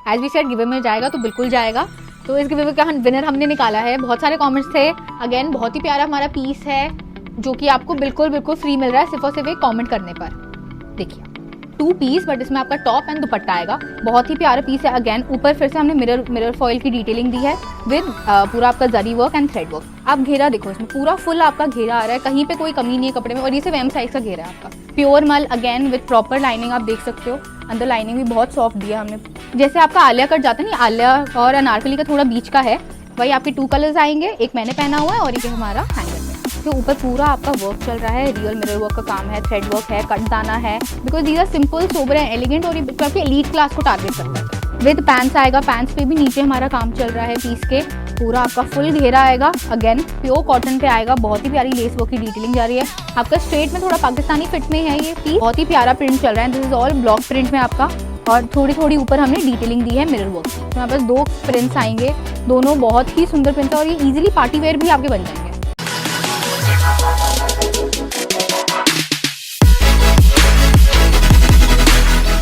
As we said giveaway में जाएगा तो बिल्कुल जाएगा। तो इस गिवे का विनर हमने निकाला है। बहुत सारे कमेंट्स थे। अगेन बहुत ही प्यारा हमारा पीस है जो कि आपको बिल्कुल फ्री मिल रहा है सिर्फ और सिर्फ एक कॉमेंट करने पर। देखिए 2 पीस, बट इसमें आपका टॉप एंड दुपट्टा आएगा। बहुत ही प्यारा पीस है। अगेन ऊपर फिर से हमने मिरर फॉइल की डिटेलिंग दी है विद पूरा आपका जरी वर्क एंड थ्रेड वर्क। आप घेरा देखो, इसमें पूरा फुल आपका घेरा आ रहा है, कहीं पे कोई कमी नहीं है कपड़े में। और ये सिर्फ एम साइज का घेरा है आपका। प्योर मल अगेन विद प्रॉपर लाइनिंग, आप देख सकते हो। अंदर लाइनिंग भी बहुत सॉफ्ट दिया हमने। जैसे आपका आलिया कट जाता है नहीं, आलिया और अनारकली का थोड़ा बीच का है, वही आपके 2 कलर्स आएंगे। एक मैंने पहना हुआ है और एक हमारा हैंगर में। तो ऊपर पूरा आपका वर्क चल रहा है, रियल मिरर वर्क का काम है, थ्रेड वर्क है, कट दाना है। Because these are simple, sober and elegant और ये काफी एलीट क्लास को टारगेट करता है। विद पैंट्स आएगा, पैंट्स पे भी नीचे हमारा काम चल रहा है पीस के। पूरा आपका फुल घेरा आएगा। अगेन प्योर कॉटन पे आएगा। बहुत ही प्यारी लेस वर्क की डिटेलिंग जा रही है। आपका स्ट्रेट में थोड़ा पाकिस्तानी फिट में है ये पीस। बहुत ही प्यारा प्रिंट चल रहा है। This is all block print में आपका, और थोड़ी ऊपर हमने डिटेलिंग दी है मिरर वर्क की। तो यहाँ पर 2 प्रिंट्स आएंगे, दोनों बहुत ही सुंदर प्रिंट्स है और ये इजीली पार्टी वेयर भी आपके बन जाएंगे।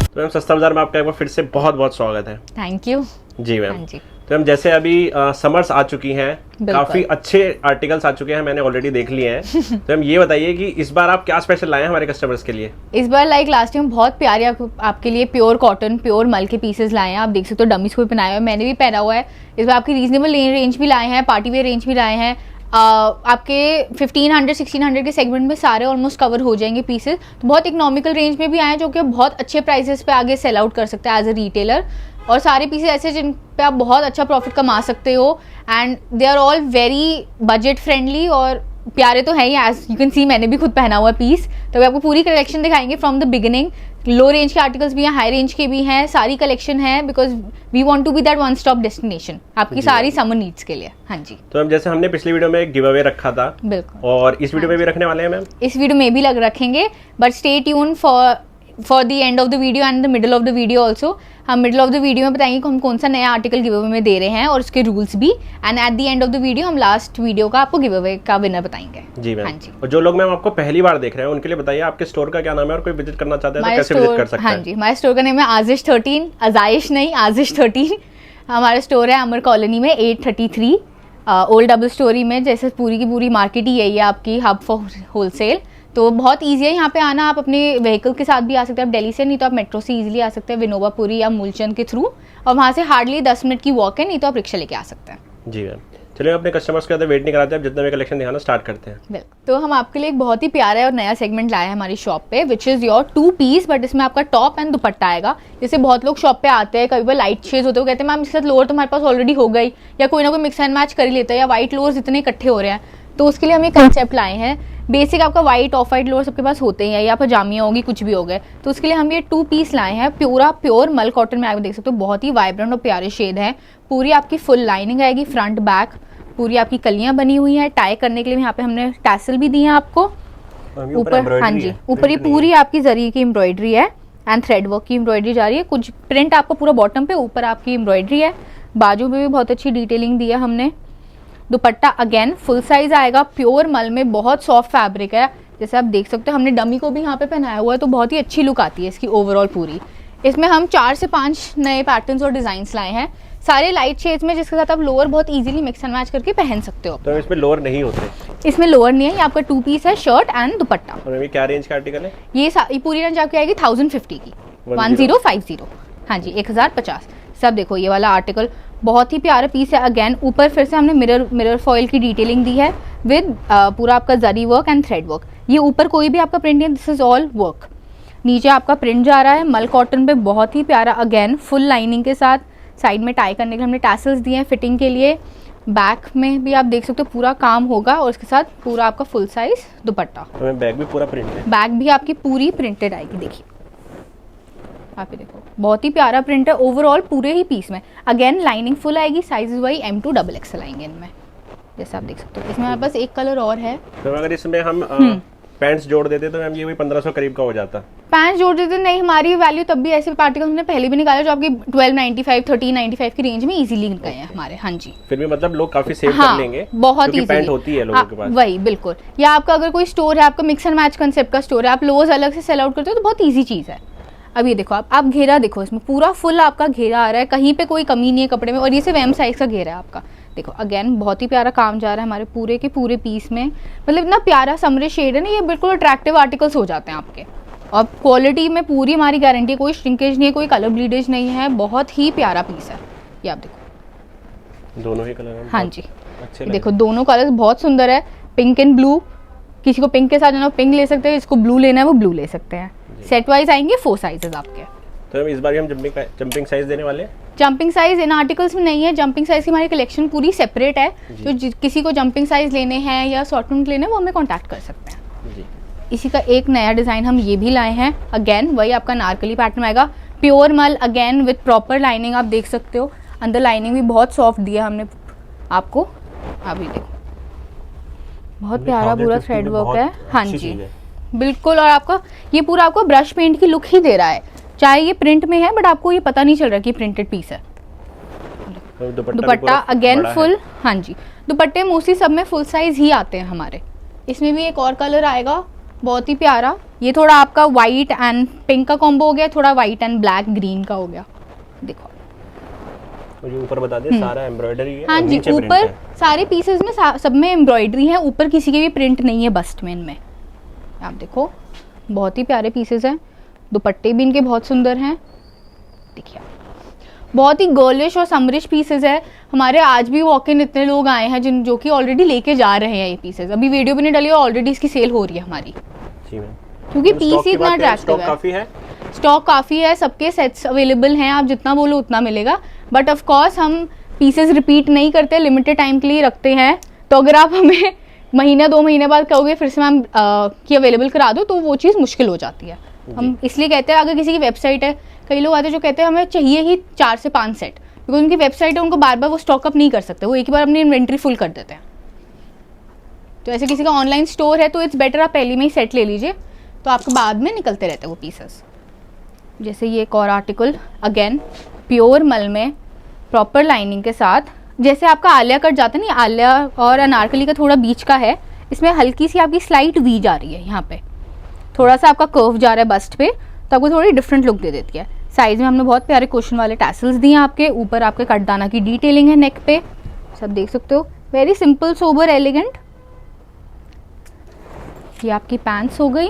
तो मैम सस्ता बाजार में आपका एक बार फिर से बहुत बहुत स्वागत है। थैंक यू जी मैम। तो हम जैसे अभी समर्स आ चुकी हैं, काफी अच्छे आर्टिकल्स आ चुके हैं, मैंने ऑलरेडी देख लिए हैं। तो हम ये बताइए कि इस बार आप क्या स्पेशल लाए हैं हमारे कस्टमर्स के लिए? इस बार लाइक लास्ट टाइम बहुत प्यारे आपके लिए प्योर कॉटन प्योर मल के पीसेस लाए हैं। आप देख सकते हो डमीज को भी पहनाया हुआ है, मैंने भी पहना हुआ है। इस बार आपकी रीजनेबल रेंज भी लाए हैं, पार्टी वेयर रेंज भी लाए हैं। आपके 1500-1600 के सेगमेंट में सारे ऑलमोस्ट कवर हो जाएंगे पीसेस। तो बहुत इकोनॉमिकल रेंज में भी आए हैं जो कि बहुत अच्छे प्राइसेस पे आगे सेल आउट कर सकते हैं एज अ रिटेलर। और सारे पीसेस ऐसे जिन पे आप बहुत अच्छा प्रॉफिट कमा सकते हो and they are all very budget friendly और प्यारे तो है ही। एज यू कैन सी मैंने भी खुद पहना हुआ पीस। तो आपको पूरी कलेक्शन दिखाएंगे from the beginning. Low range के आर्टिकल्स भी हैं, हाई रेंज के भी हैं, सारी कलेक्शन है because we want to be that one stop destination आपकी सारी समर नीड्स के लिए। हाँ जी। तो हम जैसे हमने पिछली वीडियो में एक गिव अवे रखा था, बिल्कुल, और इस वीडियो में भी रखने वाले हैं मैम। इस वीडियो में भी रखेंगे, but stay tune for the end of the video and the middle of the video also. हम मिडल ऑफ द वीडियो में बताएंगे कि हम कौन सा नया आर्टिकल गिव अवे में दे रहे हैं और उसके रूल्स भी। And at the end of the video हम लास्ट वीडियो का आपको गिव अवे का विनर बताएंगे। जी मैम। हाँ जी। और जो लोग मैम आपको पहली बार देख रहे हैं उनके लिए बताइए आपके स्टोर का क्या नाम है और कोई विजिट करना चाहते हैं तो कैसे विजिट कर सकते हैं? हाँ जी, हमारे स्टोर का नेम है आजिश 13, अजाइश नहीं आजिश 13। हमारा स्टोर है अमर कॉलोनी में 833 ओल्ड डबल स्टोरी में। जैसे पूरी की पूरी मार्केट ही यही है आपकी, हब फॉर होलसेल। तो बहुत ईजी है यहाँ पे आना। आप अपने व्हीकल के साथ भी आ सकते हैं, आप दिल्ली से, नहीं तो आप मेट्रो से इजीली आ सकते हैं विनोबापुरी या मूलचंद के थ्रू, और वहाँ से हार्डली 10 मिनट की वॉक है, नहीं तो आप रिक्शा लेके आ सकते हैं। जी मैम। चलिए अपने कस्टमर्स के वेट नहीं कराते, आप जितना भी कलेक्शन दिखाना स्टार्ट करते हैं। बिल्कुल। तो हम आपके लिए एक बहुत ही प्यारा और नया सेगमेंट लाए हैं हमारी शॉप पे, which is your 2 piece, but इसमें आपका टॉप एंड दुपट्टा आएगा। जैसे बहुत लोग शॉप पे आते हैं, कभी बार लाइट शेड्स होते हैं, कहते हैं मैम इसके साथ लोअर तो हमारे पास ऑलरेडी हो गई, या कोई ना कोई मिक्स एंड मैच कर ही लेता है, या व्हाइट लोअर्स इतने इकट्ठे हो रहे हैं। तो उसके लिए हम ये कंसेप्ट लाए हैं। बेसिक आपका व्हाइट ऑफ वाइट लोअर सबके पास होते हैं, या पजामियाँ होगी, कुछ भी हो गए। तो उसके लिए हम ये 2 पीस लाए हैं प्योर मल कॉटन में। आप देख सकते हो बहुत ही वाइब्रेंट और प्यारे शेड हैं। पूरी आपकी फुल लाइनिंग आएगी, फ्रंट बैक पूरी आपकी कलियां बनी हुई हैं। टाई करने के लिए यहाँ पे हमने टैसल भी दिए हैं आपको ऊपर। हाँ जी, ऊपर ये पूरी आपकी जरी की एम्ब्रॉयडरी है एंड थ्रेड वर्क की एम्ब्रॉयडरी जा रही है। कुछ प्रिंट आपको पूरा बॉटम पे, ऊपर आपकी एम्ब्रॉयडरी है। बाजू में भी बहुत अच्छी डिटेलिंग दी है हमने। दुपट्टा अगेन फुल साइज आएगा, प्योर मल में, बहुत सॉफ्ट फैब्रिक है। जैसे आप देख सकते हो हमने डमी को भी यहाँ पे पहनाया हुआ है, तो बहुत ही अच्छी लुक आती है इसकी ओवरऑल पूरी। इसमें हम 4 से 5 नए पैटर्न्स और डिजाइंस लाए हैं, सारे लाइट शेड्स में, जिसके साथ आप लोअर बहुत इजीली मिक्स एंड मैच करके पहन सकते हो। तो इसमें लोअर नहीं होते? इसमें लोअर नहीं है, ये आपका 2 पीस है, शर्ट एंड दुपट्टा। और क्या रेंज का आर्टिकल है ये पूरी रेंज आपकी आएगी 1050 की, 1050। हाँ जी, 1050। सब देखो ये वाला आर्टिकल बहुत ही प्यारा पीस है। अगेन ऊपर फिर से हमने मिरर फॉइल की डिटेलिंग दी है विद पूरा आपका जरी वर्क एंड थ्रेड वर्क। ये ऊपर कोई भी आपका प्रिंट नहीं, दिस इज ऑल वर्क। नीचे आपका प्रिंट जा रहा है मल कॉटन पे, बहुत ही प्यारा। अगेन फुल लाइनिंग के साथ, साइड में टाई करने के लिए हमने टैसल्स दिए हैं फिटिंग के लिए। बैक में भी आप देख सकते हो पूरा काम होगा, और उसके साथ पूरा आपका फुल साइज दुपट्टा। बैक भी पूरा प्रिंट है? बैक भी आपकी पूरी प्रिंटेड आएगी। देखिए आप देखो बहुत ही प्यारा प्रिंट है ओवरऑल पूरे ही पीस में। अगेन लाइनिंग फुल आएगी, साइजेस वही M2 XXL आएंगे इनमें, जैसे आप देख सकते हो। इसमें हमारे पास एक कलर और है। तो अगर इसमें हम पैंट्स जोड़ देते तो मैम ये वही 1500 करीब का हो जाता। पैंट्स जोड़ देते नहीं, हमारी वैल्यू तब भी ऐसे आर्टिकल हमने पहले भी निकाले जो आपकी 1295 1395 की रेंज में इजीली गए हैं हमारे। हाँ जी, फिर भी मतलब लोग काफी सेव कर लेंगे, बहुत इजीली। पैंट होती है लोगों के पास, वही बिल्कुल। या आपका अगर कोई स्टोर है, आपका मिक्स एंड मैच कंसेप्ट का स्टोर है, आप लोअर्स अलग से सेल आउट करते हो, तो बहुत ईजी चीज है। अब ये देखो आप घेरा देखो, इसमें पूरा फुल आपका घेरा आ रहा है, कहीं पे कोई कमी नहीं है कपड़े में, और ये सिर्फ एम साइज का घेरा है आपका। देखो अगेन बहुत ही प्यारा काम जा रहा है हमारे पूरे के पूरे पीस में, मतलब इतना प्यारा समरे शेड है ना, ये बिल्कुल अट्रैक्टिव आर्टिकल्स हो जाते हैं आपके। और क्वालिटी में पूरी हमारी गारंटी है, कोई श्रिंकेज नहीं है, कोई कलर ब्लीडेज नहीं है, बहुत ही प्यारा पीस है। ये आप देखो दोनों ही कलर, हाँ जी अच्छे देखो दोनों कलर बहुत सुंदर है, पिंक एंड ब्लू। किसी को पिंक के साथ जाना पिंक ले सकते हैं, इसको ब्लू लेना है वो ब्लू ले सकते हैं। सेट वाइज आएंगे 4 साइजेस आपके। तो हम इस बार हम जंपिंग साइज देने वाले हैं। जंपिंग साइज इन आर्टिकल्स में नहीं है, जंपिंग साइज की हमारी कलेक्शन पूरी सेपरेट है। जो किसी को जंपिंग साइज लेने हैं या असॉर्टमेंट लेने हैं वो हमें कांटेक्ट कर सकते हैं जी। इसी का एक नया डिज़ाइन हम ये भी लाए हैं, अगेन वही आपका नारकली पैटर्न आएगा, प्योर मल अगेन विद प्रॉपर लाइनिंग। आप देख सकते हो अंदर लाइनिंग भी बहुत सॉफ्ट दिया हमने आपको। अभी देखो बहुत प्यारा पूरा थ्रेड वर्क है, हाँ जी बिल्कुल। और आपका ये पूरा आपको ब्रश पेंट की लुक ही दे रहा है, चाहे ये प्रिंट में है बट आपको ये पता नहीं चल रहा कि प्रिंटेड पीस है। दुपट्टा अगेन फुल, हाँ जी दुपट्टे मोस्टली सब में फुल साइज ही आते हैं हमारे। इसमें भी एक और कलर आएगा बहुत ही प्यारा, ये थोड़ा आपका वाइट एंड पिंक का कॉम्बो हो गया, थोड़ा वाइट एंड ब्लैक ग्रीन का हो गया। देखो मुझे ऊपर बता दे सारा एम्ब्रॉयडरी है, हाँ जी ऊपर सारे पीसेस में सब में एम्ब्रॉयडरी है, ऊपर किसी के भी प्रिंट नहीं है बस्ट में इनमें। आप देखो बहुत ही प्यारे पीसेस हैं, दुपट्टे भी इनके बहुत सुंदर हैं। देखिए बहुत ही गर्लिश और समरिश पीसेस है हमारे। आज भी वॉक इन इतने लोग आए हैं जो कि ऑलरेडी लेके जा रहे हैं ये पीसेस, अभी वीडियो भी नहीं डली और ऑलरेडी इसकी सेल हो रही है हमारी, क्योंकि पीस ही इतना अट्रैक्टिव है। स्टॉक काफ़ी है, सबके सेट्स अवेलेबल हैं, आप जितना बोलो उतना मिलेगा। बट ऑफ कोर्स हम पीसेस रिपीट नहीं करते, लिमिटेड टाइम के लिए रखते हैं। तो अगर आप हमें महीना 2 महीने बाद कहोगे फिर से मैम कि अवेलेबल करा दो, तो वो चीज़ मुश्किल हो जाती है। हम इसलिए कहते हैं अगर किसी की वेबसाइट है, कई लोग आते हैं जो कहते हैं हमें चाहिए ही 4 से 5 सेट, बिकॉज उनकी वेबसाइट है, उनको बार बार वो स्टॉक अप नहीं कर सकते, वो एक ही बार अपनी इन्वेंट्री फुल कर देते हैं। तो ऐसे किसी का ऑनलाइन स्टोर है तो इट्स बेटर आप पहले में ही सेट ले लीजिए, तो आपके बाद में निकलते रहते हैं वो पीसेस। जैसे ये एक और आर्टिकल अगेन प्योर मल में प्रॉपर लाइनिंग के साथ, जैसे आपका आलिया कट जाता है नहीं, आलिया और अनारकली का थोड़ा बीच का है, इसमें हल्की सी आपकी स्लाइट वी जा रही है, यहाँ पे थोड़ा सा आपका कर्व जा रहा है बस्ट पे, तो आपको थोड़ी डिफरेंट लुक दे देती है। साइज में हमने बहुत प्यारे क्वेश्चन वाले टैसल्स दिए हैं आपके ऊपर, आपके कटदाना की डिटेलिंग है नेक पे, सब देख सकते हो, वेरी सिंपल सोबर एलिगेंट। ये आपकी पैंट्स हो गई,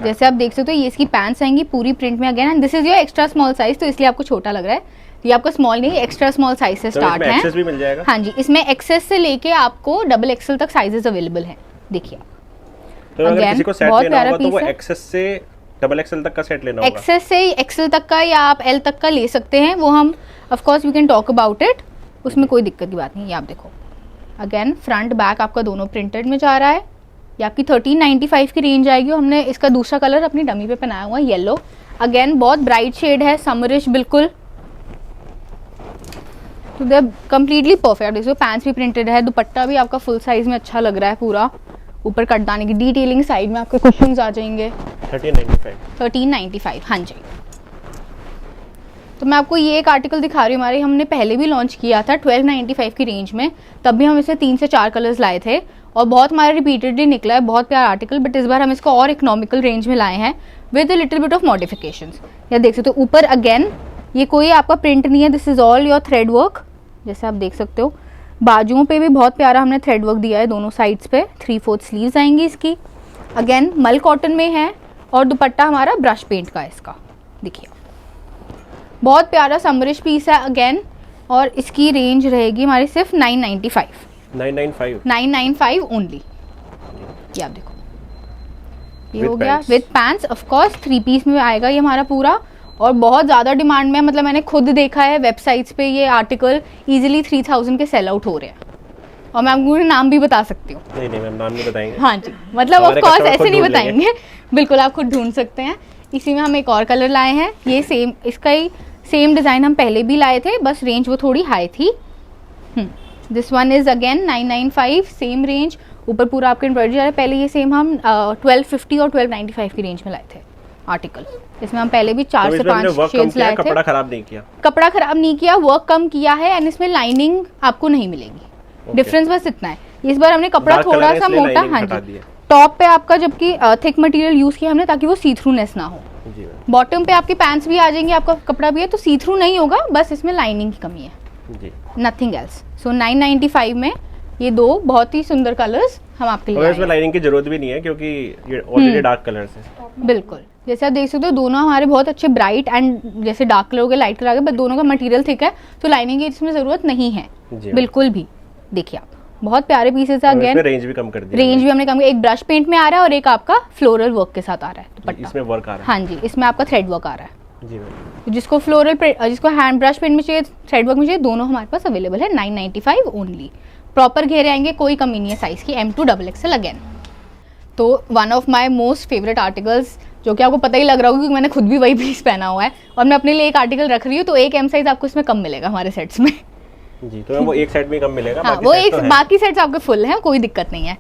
जैसे आप देख सकते हो ये इसकी पैंट्स आएंगी पूरी प्रिंट में again, and this is your extra small size, तो इसलिए आपको छोटा लग रहा है, ये आपका स्मॉल नहीं एक्स्ट्रा स्मॉल साइज से स्टार्ट है। एक्सेस भी मिल जाएगा, हाँ जी इसमें एक्सेस से लेके आपको डबल एक्सेल तक साइजेस अवेलेबल हैं। देखिए तो अगर किसी को सेट लेना होगा तो वो एक्सेस से डबल एक्सेल तक का सेट लेना होगा, एक्सेस से एक्सेल तक का या आप एल तक का ले सकते हैं, वो हम of course we can talk about it, उसमें कोई दिक्कत की बात नहीं है। आप देखो अगेन फ्रंट बैक आपका दोनों प्रिंटेड में जा रहा है, ये आपकी 1395 की रेंज आएगी। हमने इसका दूसरा कलर अपनी डमी पे पहनाया हुआ है येलो, अगेन बहुत ब्राइट शेड है, समरिश बिल्कुल, तो दे कंप्लीटली परफेक्ट। देखो पैंट्स भी प्रिंटेड है, दुपट्टा भी आपका फुल साइज में अच्छा लग रहा है पूरा, ऊपर कटदाने की डिटेलिंग, साइड में आपके कुशन्स आ जाएंगे। 1395 हाँ जी। तो मैं आपको ये एक आर्टिकल दिखा रही हूँ, हमारे हमने पहले भी लॉन्च किया था 1295 की रेंज में, तब भी हम इसे 3 से 4 कलर्स लाए थे और बहुत हमारा रिपीटेडली निकला है, बहुत प्यारा आर्टिकल। बट इस बार हम इसको और इकोनॉमिकल रेंज में लाए हैं with a little bit of modifications. या देख सकते हो ऊपर अगेन ये कोई आपका प्रिंट नहीं है, this is all your thread work, जैसे आप देख सकते हो। बाजुओं पे भी बहुत प्यारा हमने थ्रेड वर्क दिया है दोनों साइड्स पे, 3/4 स्लीव्स आएंगी इसकी, अगेन मल कॉटन में है, और दुपट्टा हमारा ब्रश पेंट का है इसका। देखिए बहुत प्यारा समरिश पीस है अगेन, और इसकी रेंज रहेगी हमारी सिर्फ 995 ओनली। ये आप देखो ये हो गया with pants, of course 3 piece में आएगा ये हमारा पूरा, और बहुत ज़्यादा डिमांड में, मतलब मैंने खुद देखा है वेबसाइट्स पे ये आर्टिकल इजीली 3000 के सेल आउट हो रहे हैं, और मैं आपको नाम भी बता सकती हूँ। नहीं मैम नाम नहीं बताएंगे, हाँ जी मतलब ऑफ कोर्स ऐसे नहीं बताएंगे, बिल्कुल आप खुद ढूंढ सकते हैं। इसी में हम एक और कलर लाए हैं, ये सेम इसका ही सेम डिज़ाइन हम पहले भी लाए थे, बस रेंज वो थोड़ी हाई थी। This one is again 995 same range, ऊपर पूरा आपके एम्ब्रॉयडरी आ रहा है। पहले ये सेम हम 1250 और 1295 की रेंज में लाए थे आर्टिकल, इसमें हम पहले भी 4 से 5 शेड्स लाए थे। कपड़ा खराब नहीं किया, कपड़ा खराब नहीं किया, वर्क कम किया है, एंड इसमें लाइनिंग आपको नहीं मिलेगी, डिफरेंस बस इतना है। इस बार हमने कपड़ा थोड़ा सा मोटा, हाँ जी टॉप पे आपका, जबकि थिक मटेरियल यूज किया हमने ताकि वो सी थ्रूनेस ना हो, जी मैम। बॉटम पे आपके पैंट्स भी आ जाएंगे, आपका कपड़ा भी है तो सी थ्रू नहीं होगा, बस इसमें लाइनिंग की कमी है, जी। Nothing else. सो 995 में ये दो बहुत ही सुंदर कलर्स हम आपके लिए और इसमें आए हैं। लाइनिंग की जरूरत भी नहीं है क्योंकि ये ऑलरेडी डार्क कलर्स है। बिल्कुल, जैसे आप देख सकते हो दोनों हमारे बहुत अच्छे ब्राइट एंड जैसे डार्क कलर हो गए, लाइट कलर आ गए, बट दोनों का मटेरियल थिक है तो लाइनिंग की इसमें जरूरत नहीं है जी। बिल्कुल भी। देखिए आप, बहुत प्यारे पीसेस है। अगेन रेंज भी कम कर दी, रेंज भी हमने कम किया, एक ब्रश पेंट में आ रहा है और एक आपका फ्लोरल वर्क के साथ आ रहा है दुपट्टा। इसमें वर्क आ रहा है। हाँ जी, इसमें आपका थ्रेड वर्क आ रहा है। जी मैम। तो जिसको जिसको हैंड ब्रश पेंट में चाहिए, थ्रेड वर्क में चाहिए, दोनों हमारे पास अवेलेबल है 995 ओनली। प्रॉपर घेरे आएंगे, कोई कमी नहीं है साइज की, M2 XXL अगेन। तो one of my most favourite articles, जो कि आपको पता ही लग रहा होगा क्योंकि मैंने खुद भी वही पीस पहना हुआ है और मैं अपने लिए एक आर्टिकल रख रही हूँ, तो एक M साइज आपको इसमें कम मिलेगा हमारे सेट्स में। जी, तो वो एक सेट में कम मिलेगा। हाँ, वो एक बाकी सेट्स आपके फुल हैं, कोई दिक्कत नहीं है।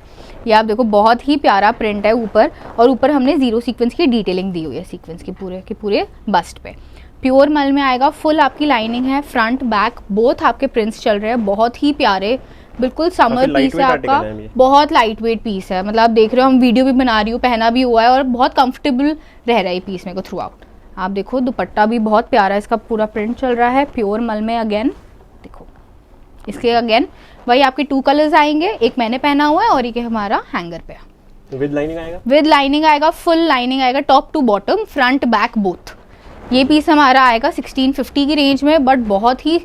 ये आप देखो, बहुत ही प्यारा प्रिंट है ऊपर, और ऊपर हमने जीरो सीक्वेंस की डिटेलिंग दी हुई है सीक्वेंस की पूरे बस्ट पे। प्योर मल में आएगा, फुल आपकी लाइनिंग है, फ्रंट बैक बोथ आपके प्रिंट्स चल रहे हैं, बहुत ही प्यारे, बिल्कुल समर पीस है आपका, बहुत लाइट वेट पीस है। मतलब आप देख रहे हो, हम वीडियो भी बना रही हूँ, पहना भी हुआ है और बहुत कंफर्टेबल रह रहा है पीस मेरे को थ्रू आउट। आप देखो दुपट्टा भी बहुत प्यारा है, इसका पूरा प्रिंट चल रहा है प्योर मल में। अगेन देखो, इसके अगेन वही आपके 2 कलर्स आएंगे, एक मैंने पहना हुआ है और एक हमारा हैंगर पे। विद लाइनिंग आएगा, विद लाइनिंग आएगा, फुल लाइनिंग आएगा, top to bottom, front back both. ये पीस हमारा आएगा 1650 की रेंज में, बट बहुत ही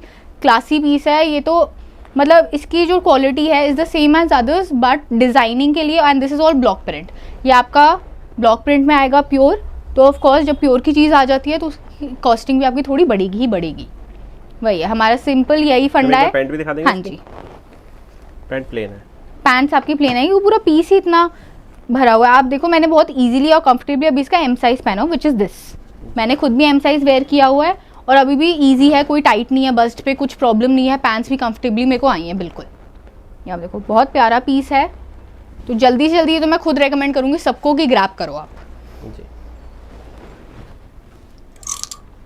क्लासी पीस है ये तो। मतलब इसकी जो क्वालिटी है is the same as others, but designing के लिए, and this is all block print. ये आपका ब्लॉक प्रिंट में आएगा प्योर, तो ऑफ कोर्स जब प्योर की चीज़ आ जाती है तो उसकी कॉस्टिंग भी आपकी थोड़ी बढ़ेगी ही बढ़ेगी। वही है हमारा सिंपल यही फंडा है। पैंट भी दिखा देंगे। हाँ जी, पैंट प्लेन है, पैंट्स आपकी प्लेन है, वो पूरा पीस ही इतना भरा हुआ है। आप देखो, मैंने बहुत इजीली और कंफर्टेबली अभी इसका M साइज पहना हुआ, विच इज़ दिस। मैंने खुद भी M साइज वेयर किया हुआ है और अभी भी इजी है, कोई टाइट नहीं है बस्ट पे, कुछ प्रॉब्लम नहीं है, पैंट्स भी कंफर्टेबली मेरे को आई हैं बिल्कुल। ये आप देखो, बहुत प्यारा पीस है, तो जल्दी से जल्दी तो मैं खुद रेकमेंड करूँगी सबको कि ग्रैब करो आप जी।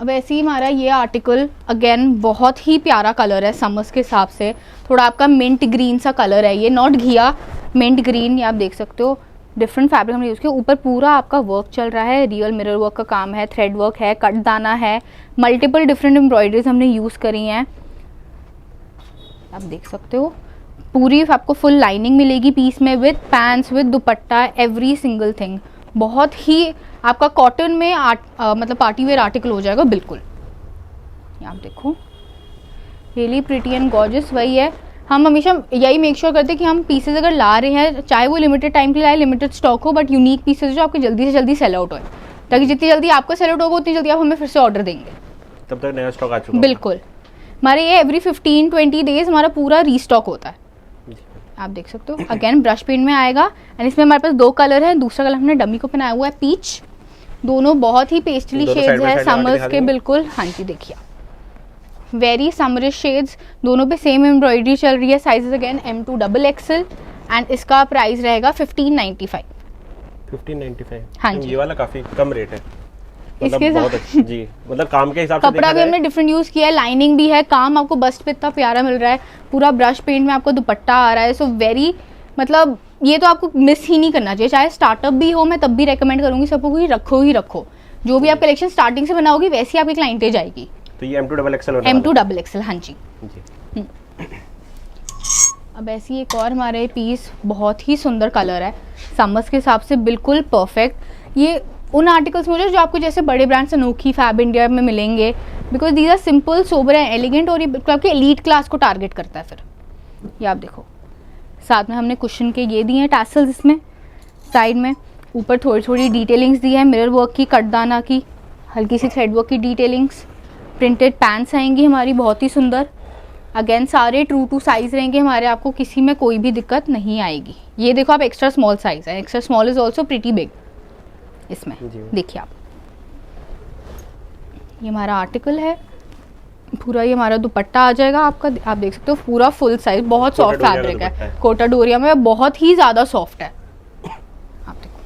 अब ऐसे ही हमारा ये आर्टिकल अगेन बहुत ही प्यारा कलर है समर्स के हिसाब से, थोड़ा आपका मिंट ग्रीन सा कलर है ये, नॉट घिया, मिंट ग्रीन। ये आप देख सकते हो, डिफरेंट फैब्रिक हमने यूज़ किया, ऊपर पूरा आपका वर्क चल रहा है, रियल मिरर वर्क का काम है, थ्रेड वर्क है, कट दाना है, मल्टीपल डिफरेंट एम्ब्रॉयडरीज हमने यूज़ करी हैं। आप देख सकते हो, पूरी आपको फुल लाइनिंग मिलेगी पीस में, with pants, with dupatta, every single thing. बहुत ही आपका कॉटन में मतलब पार्टी वेयर आर्टिकल हो जाएगा बिल्कुल। ये आप देखो, रियली प्रिटी एंड गॉर्जियस। वही है, हम हमेशा यही मेक श्योर करते हैं कि हम पीसेज अगर ला रहे हैं, चाहे वो लिमिटेड टाइम के लिए आए, लिमिटेड स्टॉक हो, बट यूनिक पीसेज जो आपके जल्दी से जल्दी सेल आउट हो, ताकि जितनी जल्दी आपका सेल आउट होगा उतनी जल्दी आप हमें फिर से ऑर्डर देंगे, तब तक नया स्टॉक आ चुका। बिल्कुल। हमारे ये एवरी 15-20 डेज हमारा पूरा रीस्टॉक होता है। आप देख सकते हो, अगेन ब्रश पेंट में आएगा, एंड इसमें हमारे पास 2 कलर है। दूसरा कलर हमने डमी को पहनाया हुआ है पीच, दोनों बहुत ही पेस्टली शेड्स है समर्स के बिल्कुल। हाँ जी, देखिए वेरी समरिश शेड्स, दोनों पे सेम एम्ब्रॉयडरी चल रही है। Sizes again M2 XXL, and इसका प्राइस रहेगा 1595। 1595। हाँ जी, ये वाला काफी कम रेट है, इसके मतलब बहुत अच्छा जी, मतलब काम के हिसाब से कपड़ा भी हमने डिफरेंट यूज किया है, लाइनिंग भी है, काम आपको बस्ट पे इतना प्यारा मिल रहा है, पूरा ब्रश पेंट में आपको दुपट्टा आ रहा है। सो वेरी, मतलब ये तो आपको मिस ही नहीं करना चाहिए, चाहे स्टार्टअप भी हो, मैं तब भी रेकमेंड करूंगी सबको कि रखो ही रखो। जो भी आप कलेक्शन स्टार्टिंग से बनाओगी वैसी आपकी क्लाइंटेज आएगी। तो ये M2 XXL होने M2 XXL, हाँ जी। जी। अब ऐसी एक और हमारे पीस, बहुत ही सुंदर कलर है, समर्स के हिसाब से बिल्कुल परफेक्ट। ये उन आर्टिकल्स मुझे जो आपको जैसे बड़े ब्रांड अनोखी फैब इंडिया में मिलेंगे, because these are simple, sober and elegant, और ये बिल्कुल आपके एलीट क्लास को टारगेट करता है। फिर ये आप देखो, साथ में हमने कुशन के ये दिए हैं टैसल्स, इसमें साइड में ऊपर थोड़ी थोड़ी डिटेलिंग्स दी है, मिरर वर्क की, कटदाना की, हल्की सी थ्रेड वर्क की डिटेलिंग्स। प्रिंटेड पैंट्स आएंगी हमारी बहुत ही सुंदर, अगेन सारे ट्रू टू साइज रहेंगे हमारे, आपको किसी में कोई भी दिक्कत नहीं आएगी। ये देखो आप, एक्स्ट्रा स्मॉल साइज है, extra small is also pretty big इसमें। देखिए आप, ये हमारा आर्टिकल है पूरा, ये हमारा दुपट्टा आ जाएगा आपका, आप देख सकते हो पूरा फुल साइज, बहुत सॉफ्ट फैब्रिक है, कोटा डोरिया में, बहुत ही ज़्यादा सॉफ्ट है। आप देखो,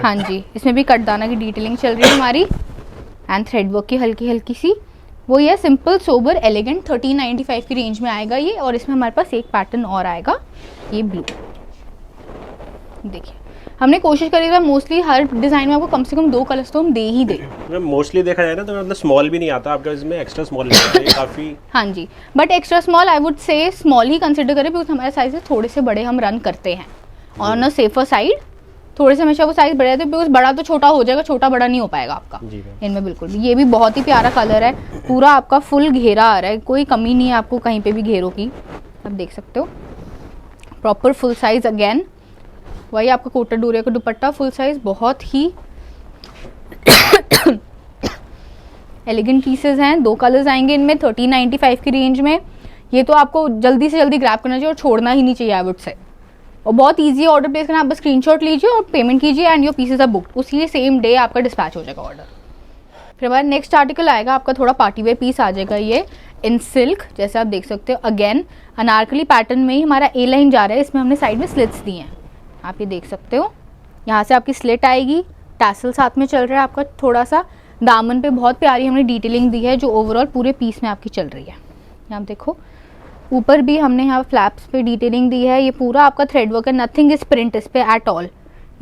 हाँ जी, इसमें भी कटदाना की डिटेलिंग चल रही है हमारी, एंड थ्रेड वर्क की हल्की हल्की सी। वो ये सिंपल सोबर एलिगेंट 1395 की रेंज में आएगा ये, और इसमें हमारे पास एक पैटर्न और आएगा, ये ब्लू। देखिए हमने कोशिश करी है मोस्टली हर डिज़ाइन में आपको कम से कम 2 कलर्स तो हम दे ही दें। मोस्टली देखा जाए ना तो मतलब स्मॉल भी नहीं आता आपके इसमें, एक्स्ट्रा स्मॉल है काफ़ी। हाँ जी, but extra small I would say small ही कंसिडर करें, बिकॉज हमारे साइज थोड़े से बड़े हम रन करते हैं ऑन अ सेफर साइड। थोड़े से हमेशा वो साइज बड़े रहते हैं, बिकॉज बड़ा तो छोटा हो जाएगा, छोटा बड़ा नहीं हो पाएगा आपका इनमें बिल्कुल भी। ये भी बहुत ही प्यारा कलर है, पूरा आपका फुल घेरा आ रहा है, कोई कमी नहीं है आपको कहीं पे भी घेरों की। आप देख सकते हो प्रॉपर फुल साइज, अगेन वही आपका कोटा डोरिया का दुपट्टा फुल साइज, बहुत ही एलिगेंट पीसेस हैं। 2 कलर्स आएंगे इनमें 1395 की रेंज में। ये तो आपको जल्दी से जल्दी ग्रैब करना चाहिए और छोड़ना ही नहीं चाहिए आई वुड से। और बहुत इजी ऑर्डर प्लेस करना, आप बस स्क्रीनशॉट लीजिए और पेमेंट कीजिए and your pieces are booked, उसी सेम डे आपका डिस्पैच हो जाएगा ऑर्डर। फिर हमारा नेक्स्ट आर्टिकल आएगा आपका थोड़ा पार्टी वेयर पीस आ जाएगा, ये इन सिल्क, जैसे आप देख सकते हो अगेन अनारकली पैटर्न में ही हमारा ए लाइन जा रहा है। इसमें हमने साइड में स्लिट्स दी हैं, आप ये देख सकते हो, यहाँ से आपकी स्लिट आएगी, टैसल साथ में चल रहा है आपका थोड़ा सा, दामन पे बहुत प्यारी हमने डिटेलिंग दी है जो ओवरऑल पूरे पीस में आपकी चल रही है। यहाँ देखो ऊपर भी हमने यहाँ फ्लैप्स पे डिटेलिंग दी है, ये पूरा आपका थ्रेड वर्क है, नथिंग इज प्रिंट इस पे एट ऑल।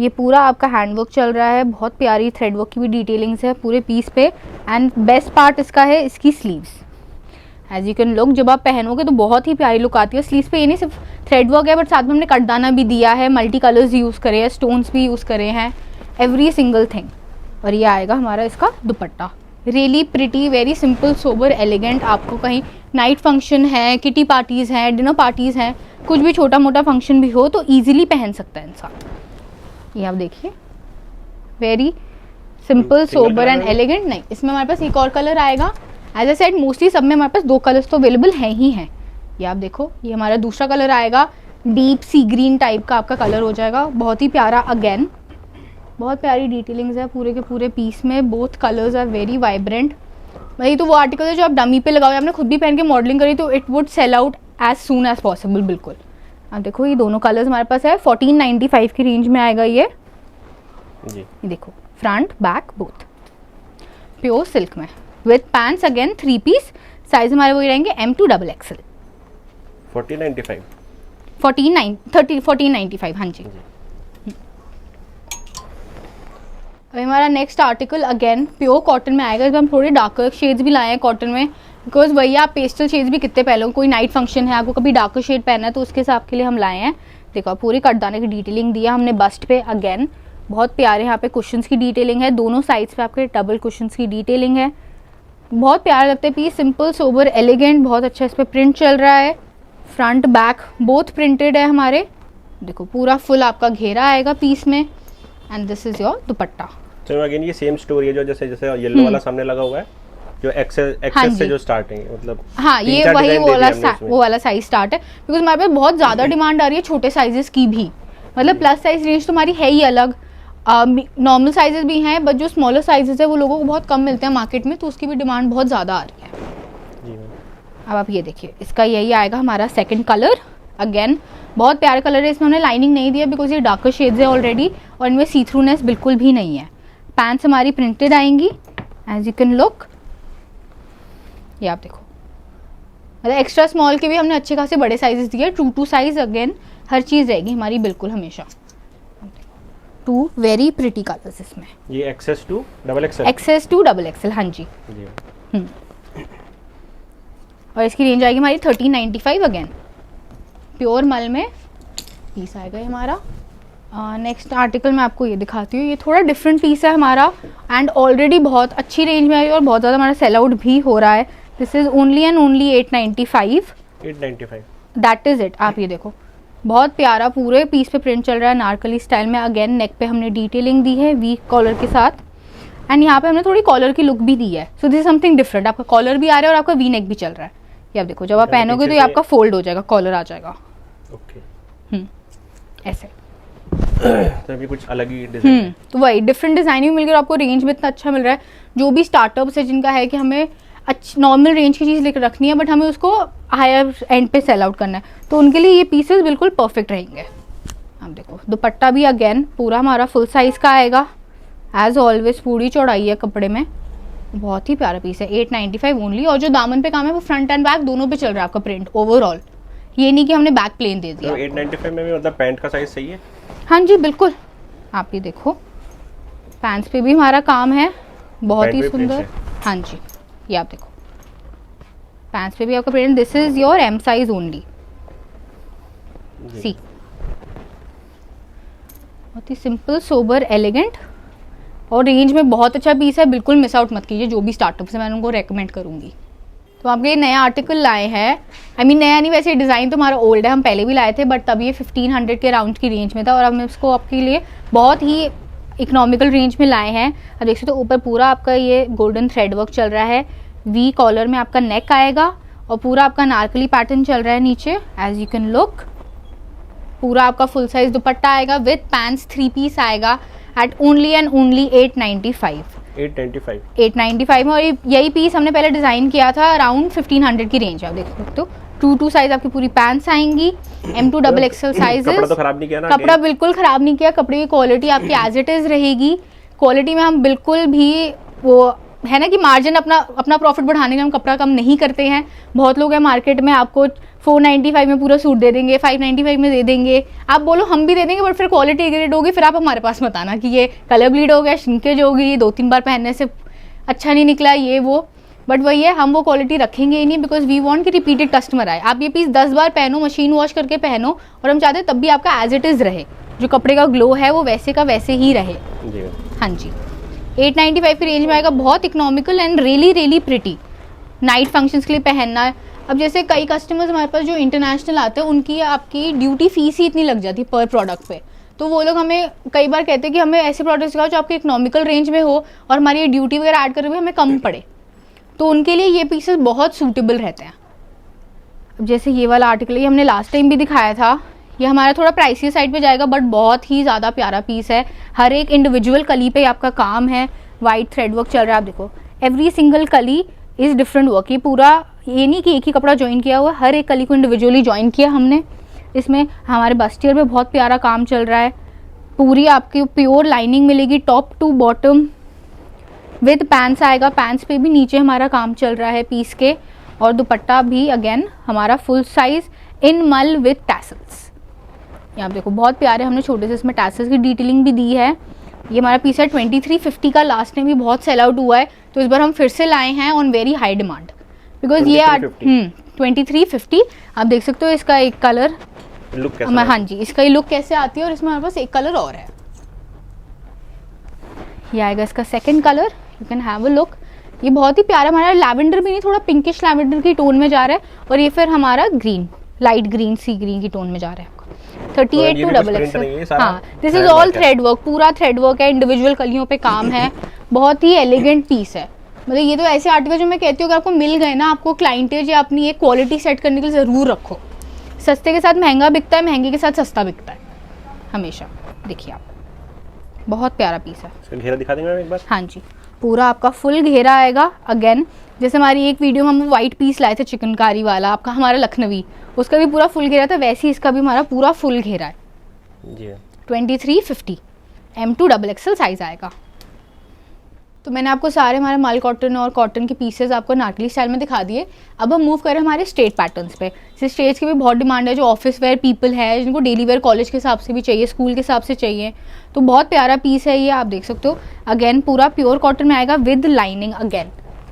ये पूरा आपका हैंड वर्क चल रहा है, बहुत प्यारी थ्रेड वर्क की भी डिटेलिंग्स है पूरे पीस पे। एंड बेस्ट पार्ट इसका है इसकी sleeves, as you can look, जब आप पहनोगे तो बहुत ही प्यारी लुक आती है। स्लीव्स पे ये नहीं सिर्फ थ्रेड वर्क है, बट साथ में हमने कटदाना भी दिया है, मल्टी कलर्स यूज़ करे हैं, स्टोन्स भी यूज़ करे हैं, एवरी सिंगल थिंग। और ये आएगा हमारा इसका दुपट्टा, really pretty, very simple sober elegant. आपको कहीं नाइट फंक्शन है, किटी पार्टीज़ हैं, डिनर पार्टीज़ हैं, कुछ भी छोटा मोटा फंक्शन भी हो तो ईजिली पहन सकता है इंसान। ये आप देखिए very simple sober and elegant. नहीं, इसमें हमारे पास एक और कलर आएगा, एज ए सेड मोस्टली सब में हमारे पास 2 कलर्स तो अवेलेबल हैं ही हैं। ये आप देखो, ये हमारा दूसरा कलर आएगा, डीप सी ग्रीन टाइप का आपका कलर हो जाएगा, बहुत ही प्यारा, अगेन बहुत प्यारी डिटेलिंग्स है पूरे के पूरे पीस में, both colours are very vibrant. वही तो वो आर्टिकल है जो आप डमी पे लगाओ, आपने खुद भी पहन के मॉडलिंग करी तो it would sell out as soon as possible. बिल्कुल आप देखो ये दोनों कलर्स हमारे पास है, 1495 की रेंज में आएगा ये जी। ये देखो front back both pure silk में with pants, again 3 piece, size हमारे वही रहेंगे M to XXL। 1495 हाँ जी। अब हमारा next article again pure cotton में आएगा। इसमें हम थोड़े डार्कर शेड्स भी लाए हैं कॉटन में, बिकॉज वही आप पेस्टल शेड्स भी कितने पहले, कोई नाइट फंक्शन है, आपको कभी डार्कर शेड पहनना है तो उसके हिसाब के लिए हम लाए हैं। देखो पूरी कटदाने की डिटेलिंग दिया हमने बस्ट पे, अगेन बहुत प्यारे यहाँ पे कुशंस की डिटेलिंग है, दोनों साइड्स पे आपके डबल कुशंस की डिटेलिंग है, बहुत प्यारे लगते हैं पीस, सिंपल सोबर एलिगेंट, बहुत अच्छा इस पर प्रिंट चल रहा है, फ्रंट बैक बोथ प्रिंटेड है हमारे। देखो पूरा फुल आपका घेरा आएगा पीस में, एंड दिस इज योर दुपट्टा। तो अगेन ये सेम स्टोरी है जो जैसे जैसे येलो वाला सामने लगा हुआ है, जो एक्सेस से जो स्टार्टिंग है, मतलब हाँ ये वही वो वाला साइज स्टार्ट है, बिकॉज हमारे पास बहुत ज़्यादा डिमांड आ रही है छोटे साइजेस की भी, मतलब प्लस साइज रेंज तो हमारी है ही अलग, नॉर्मल साइजेस भी हैं, बट जो स्मॉलर साइजेस है वो लोगों को बहुत कम मिलते हैं मार्केट में, तो उसकी भी डिमांड बहुत ज़्यादा आ रही है जी। अब आप ये देखिए, इसका यही आएगा हमारा सेकंड कलर, अगेन बहुत प्यारा कलर है, इसमें हमने लाइनिंग नहीं दिया बिकॉज ये डार्कर शेड्स है ऑलरेडी, और इनमें सी थ्रूनेस बिल्कुल भी नहीं है। पैंट्स हमारी प्रिंटेड आएंगी, एज यू कैन लुक, ये आप देखो, मतलब एक्स्ट्रा स्मॉल के भी हमने अच्छे खासे बड़े साइजेस दिए, 2 to साइज, अगेन हर चीज़ रहेगी हमारी बिल्कुल हमेशा। 2 वेरी प्रिटी कलर्स इसमें, ये एक्सेस टू डबल एक्सेल हाँ जी। और इसकी रेंज आएगी हमारी 1395, अगेन प्योर मल में पीस आएगा हमारा। नेक्स्ट आर्टिकल मैं आपको ये दिखाती हूँ, ये थोड़ा डिफरेंट पीस है हमारा, एंड ऑलरेडी बहुत अच्छी रेंज में है और बहुत ज़्यादा हमारा सेल आउट भी हो रहा है। This is only and only 895 that is it. आप ये देखो बहुत प्यारा पूरे पीस पे प्रिंट चल रहा है नारकली स्टाइल में, अगेन नेक पे हमने डिटेलिंग दी है वी कॉलर के साथ, एंड यहाँ पे हमने थोड़ी कॉलर की लुक भी दी है, so this is something different, आपका कॉलर भी आ रहा है और आपका वी नेक भी चल रहा है। ये आप देखो जब आप पहनोगे तो ये आपका फोल्ड हो जाएगा, कॉलर आ जाएगा ऐसे। तो अभी कुछ अलग ही डिजाइन, तो वही डिफरेंट डिजाइन भी मिल गया, आपको रेंज में इतना अच्छा मिल रहा है। जो भी स्टार्टअप्स है जिनका है कि हमें अच्छी नॉर्मल रेंज की चीज़ लेकर रखनी है बट हमें उसको हायर एंड पे सेल आउट करना है, तो उनके लिए ये पीसेस बिल्कुल परफेक्ट रहेंगे। आप देखो दुपट्टा भी अगेन पूरा हमारा फुल साइज का आएगा, एज ऑलवेज पूरी चौड़ाई है कपड़े में, बहुत ही प्यारा पीस है, 895 ओनली। और जो दामन पे काम है वो फ्रंट एंड बैक दोनों पे चल रहा है आपका प्रिंट ओवरऑल, ये नहीं कि हमने बैक प्लेन दे दिया। तो 895 में भी मतलब पैंट का साइज सही है? हाँ जी बिल्कुल, आप ये देखो, पैंट्स पे भी हमारा काम है, बहुत ही सुंदर। हाँ जी, ये आप देखो, पैंट्स पे भी आपका print. This is your M size only. See, बहुत ही सिंपल, सोबर, एलिगेंट और रेंज में बहुत अच्छा पीस है। बिल्कुल मिस आउट मत कीजिए, जो भी स्टार्टअप से मैं उनको रेकमेंड करूंगी। तो आपके ये नया आर्टिकल लाए हैं, आई मीन नया नहीं, वैसे डिज़ाइन तो हमारा ओल्ड है, हम पहले भी लाए थे, बट तब ये 1500 के अराउंड की रेंज में था, और हम इसको आपके लिए बहुत ही इकोनॉमिकल रेंज में लाए हैं। अब देख सकते हो, ऊपर पूरा आपका ये गोल्डन थ्रेड वर्क चल रहा है, वी कॉलर में आपका नेक आएगा, और पूरा आपका नारकली पैटर्न चल रहा है नीचे, एज यू कैन लुक। पूरा आपका फुल साइज दुपट्टा आएगा विद पैंट्स, 3 पीस आएगा एट ओनली एंड ओनली 895 में। और यही पीस हमने पहले डिज़ाइन किया था अराउंड 1500 की रेंज है। आप देख सकते हो, 2 साइज आपकी पूरी पैंट्स आएंगी, M2 XXL साइजेस। कपड़ा तो खराब नहीं किया ना? कपड़ा बिल्कुल खराब नहीं किया, कपड़े की क्वालिटी आपकी एज इट इज रहेगी। क्वालिटी में हम बिल्कुल भी वो है ना कि मार्जिन अपना प्रॉफिट बढ़ाने में हम कपड़ा कम नहीं करते हैं। बहुत लोग हैं मार्केट में आपको 495 में पूरा सूट दे देंगे, 595 में दे देंगे, आप बोलो हम भी दे देंगे, बट फिर क्वालिटी ग्रेड होगी, फिर आप हमारे पास मत आना कि ये कलर ब्लीड हो गया, श्रिंकेज होगी, 2-3 बार पहनने से अच्छा नहीं निकला, ये वो। बट वही है, हम वो क्वालिटी रखेंगे ही नहीं, बिकॉज वी वांट कि रिपीटेड कस्टमर आए। आप ये पीस 10 बार पहनो, मशीन वॉश करके पहनो, और हम चाहते हैं तब भी आपका एज इट इज़ रहे, जो कपड़े का ग्लो है वो वैसे का वैसे ही रहे। हाँ जी, 895 की रेंज में आएगा, बहुत economical and really pretty, night functions के लिए पहनना है। अब जैसे कई कस्टमर्स हमारे पास जो इंटरनेशनल आते हैं, उनकी आपकी ड्यूटी फीस ही इतनी लग जाती है पर प्रोडक्ट पे, तो वो लोग हमें कई बार कहते हैं कि हमें ऐसे प्रोडक्ट्स दिखाओ जो आपके इकोनॉमिकल रेंज में हो और हमारी ये ड्यूटी वगैरह ऐड कर हुए हमें कम पड़े, तो उनके लिए ये पीसेस बहुत सूटेबल रहते हैं। अब जैसे ये वाला आर्टिकल, ये हमने लास्ट टाइम भी दिखाया था, ये हमारा थोड़ा प्राइसी साइड पे जाएगा, बट बहुत ही ज़्यादा प्यारा पीस है। हर एक इंडिविजुअल कली पे आपका काम है, वाइट थ्रेड वर्क चल रहा है। आप देखो, एवरी सिंगल कली इज़ डिफरेंट वर्क। ये पूरा ये नहीं कि एक ही कपड़ा ज्वाइन किया हुआ, हर एक कली को इंडिविजुअली ज्वाइन किया हमने। इसमें हमारे बस्टियर में बहुत प्यारा काम चल रहा है। पूरी आपकी प्योर लाइनिंग मिलेगी top to bottom, with pants आएगा, पैंट्स पे भी नीचे हमारा काम चल रहा है पीस के, और दुपट्टा भी अगेन हमारा फुल साइज इन मल विद टैसल्स। यहाँ देखो, बहुत प्यारे हमने छोटे से इसमें टैसल्स की डिटेलिंग भी दी है। ये हमारा पीस है 2350 का, लास्ट टाइम भी बहुत सेल आउट हुआ है, तो इस बार हम फिर से लाए हैं on very high demand, because ये 2350। आप देख सकते हो इसका एक कलर लुक कैसा है? हाँ जी, इसका ये लुक कैसे आती है, और इसमें हमारे पास एक कलर और है, ये आएगा इसका second colour, you can have a look. ये बहुत ही प्यारा, हमारा लैवेंडर भी नहीं, थोड़ा पिंकिश लैवेंडर की टोन में जा रहा है, और ये फिर हमारा ग्रीन, लाइट ग्रीन, सी ग्रीन की टोन में जा रहा है। 38 to XXL। हाँ, this is all thread work, पूरा थ्रेड वर्क है, इंडिविजुअल कलियों पे काम है, बहुत ही एलिगेंट पीस है। मतलब ये तो ऐसे आर्टिकल जो मैं कहती हूँ अगर आपको मिल गए ना, आपको क्लाइंटेज या अपनी एक क्वालिटी सेट करने के लिए ज़रूर रखो। सस्ते के साथ महंगा बिकता है, महंगे के साथ सस्ता बिकता है हमेशा। देखिए आप, बहुत प्यारा पीस है। इसका घेरा दिखा देंगे एक बार? हाँ जी, पूरा आपका फुल घेरा आएगा। अगेन जैसे हमारी एक वीडियो में हम वाइट पीस लाए थे चिकनकारी वाला, आपका हमारा लखनवी, उसका भी पूरा फुल घेरा था, वैसे ही इसका भी हमारा पूरा फुल घेरा है जी। 2350 M2 XXL साइज आएगा। तो मैंने आपको सारे हमारे माल कॉटन और कॉटन के पीसेस आपको नाटली स्टाइल में दिखा दिए। अब हम मूव करें हमारे स्ट्रेट पैटर्न्स पे। इस स्ट्रेट्स की भी बहुत डिमांड है, जो ऑफिस वेयर पीपल है, जिनको डेली वेयर कॉलेज के हिसाब से भी चाहिए, स्कूल के हिसाब से चाहिए, तो बहुत प्यारा पीस है ये। आप देख सकते हो, अगेन पूरा प्योर कॉटन में आएगा विद लाइनिंग। अगेन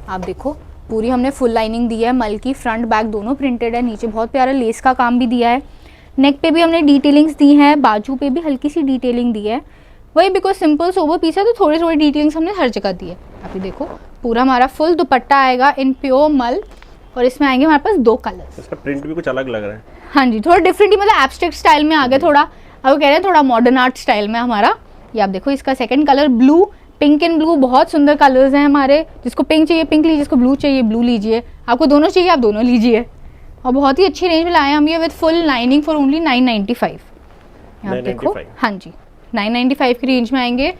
आप देखो, पूरी हमने फुल लाइनिंग दी है, मल की, फ्रंट बैक दोनों प्रिंटेड है, नीचे बहुत प्यारा लेस का काम भी दिया है, नेक पे भी हमने डिटेलिंग्स दी हैं, बाजू पे भी हल्की सी डिटेलिंग दी है। वही बिकॉज सिंपल सोबर पीस है तो थोड़ी थोड़ी डिटेलिंग्स हमने हर जगह दी है। आप ये देखो, पूरा हमारा फुल दुपट्टा आएगा इन प्योर मल, और इसमें आएंगे हमारे पास 2 कलर्स। इसका प्रिंट भी कुछ अलग लग रहा है। हाँ जी, थोड़ा डिफरेंट ही, मतलब एब्स्ट्रैक्ट स्टाइल में आ गया थोड़ा, अब कह रहे हैं थोड़ा मॉडर्न आर्ट स्टाइल में हमारा। ये आप देखो, इसका second colour blue, pink and blue, बहुत सुंदर कलर्स हैं हमारे। जिसको पिंक चाहिए पिंक लीजिए, जिसको ब्लू चाहिए ब्लू लीजिए, आपको दोनों चाहिए आप दोनों लीजिए। और बहुत ही अच्छी रेंज में लाए हम ये with full lining for only 995। आप देखो, हाँ जी, 995 की रेंज में आएंगे।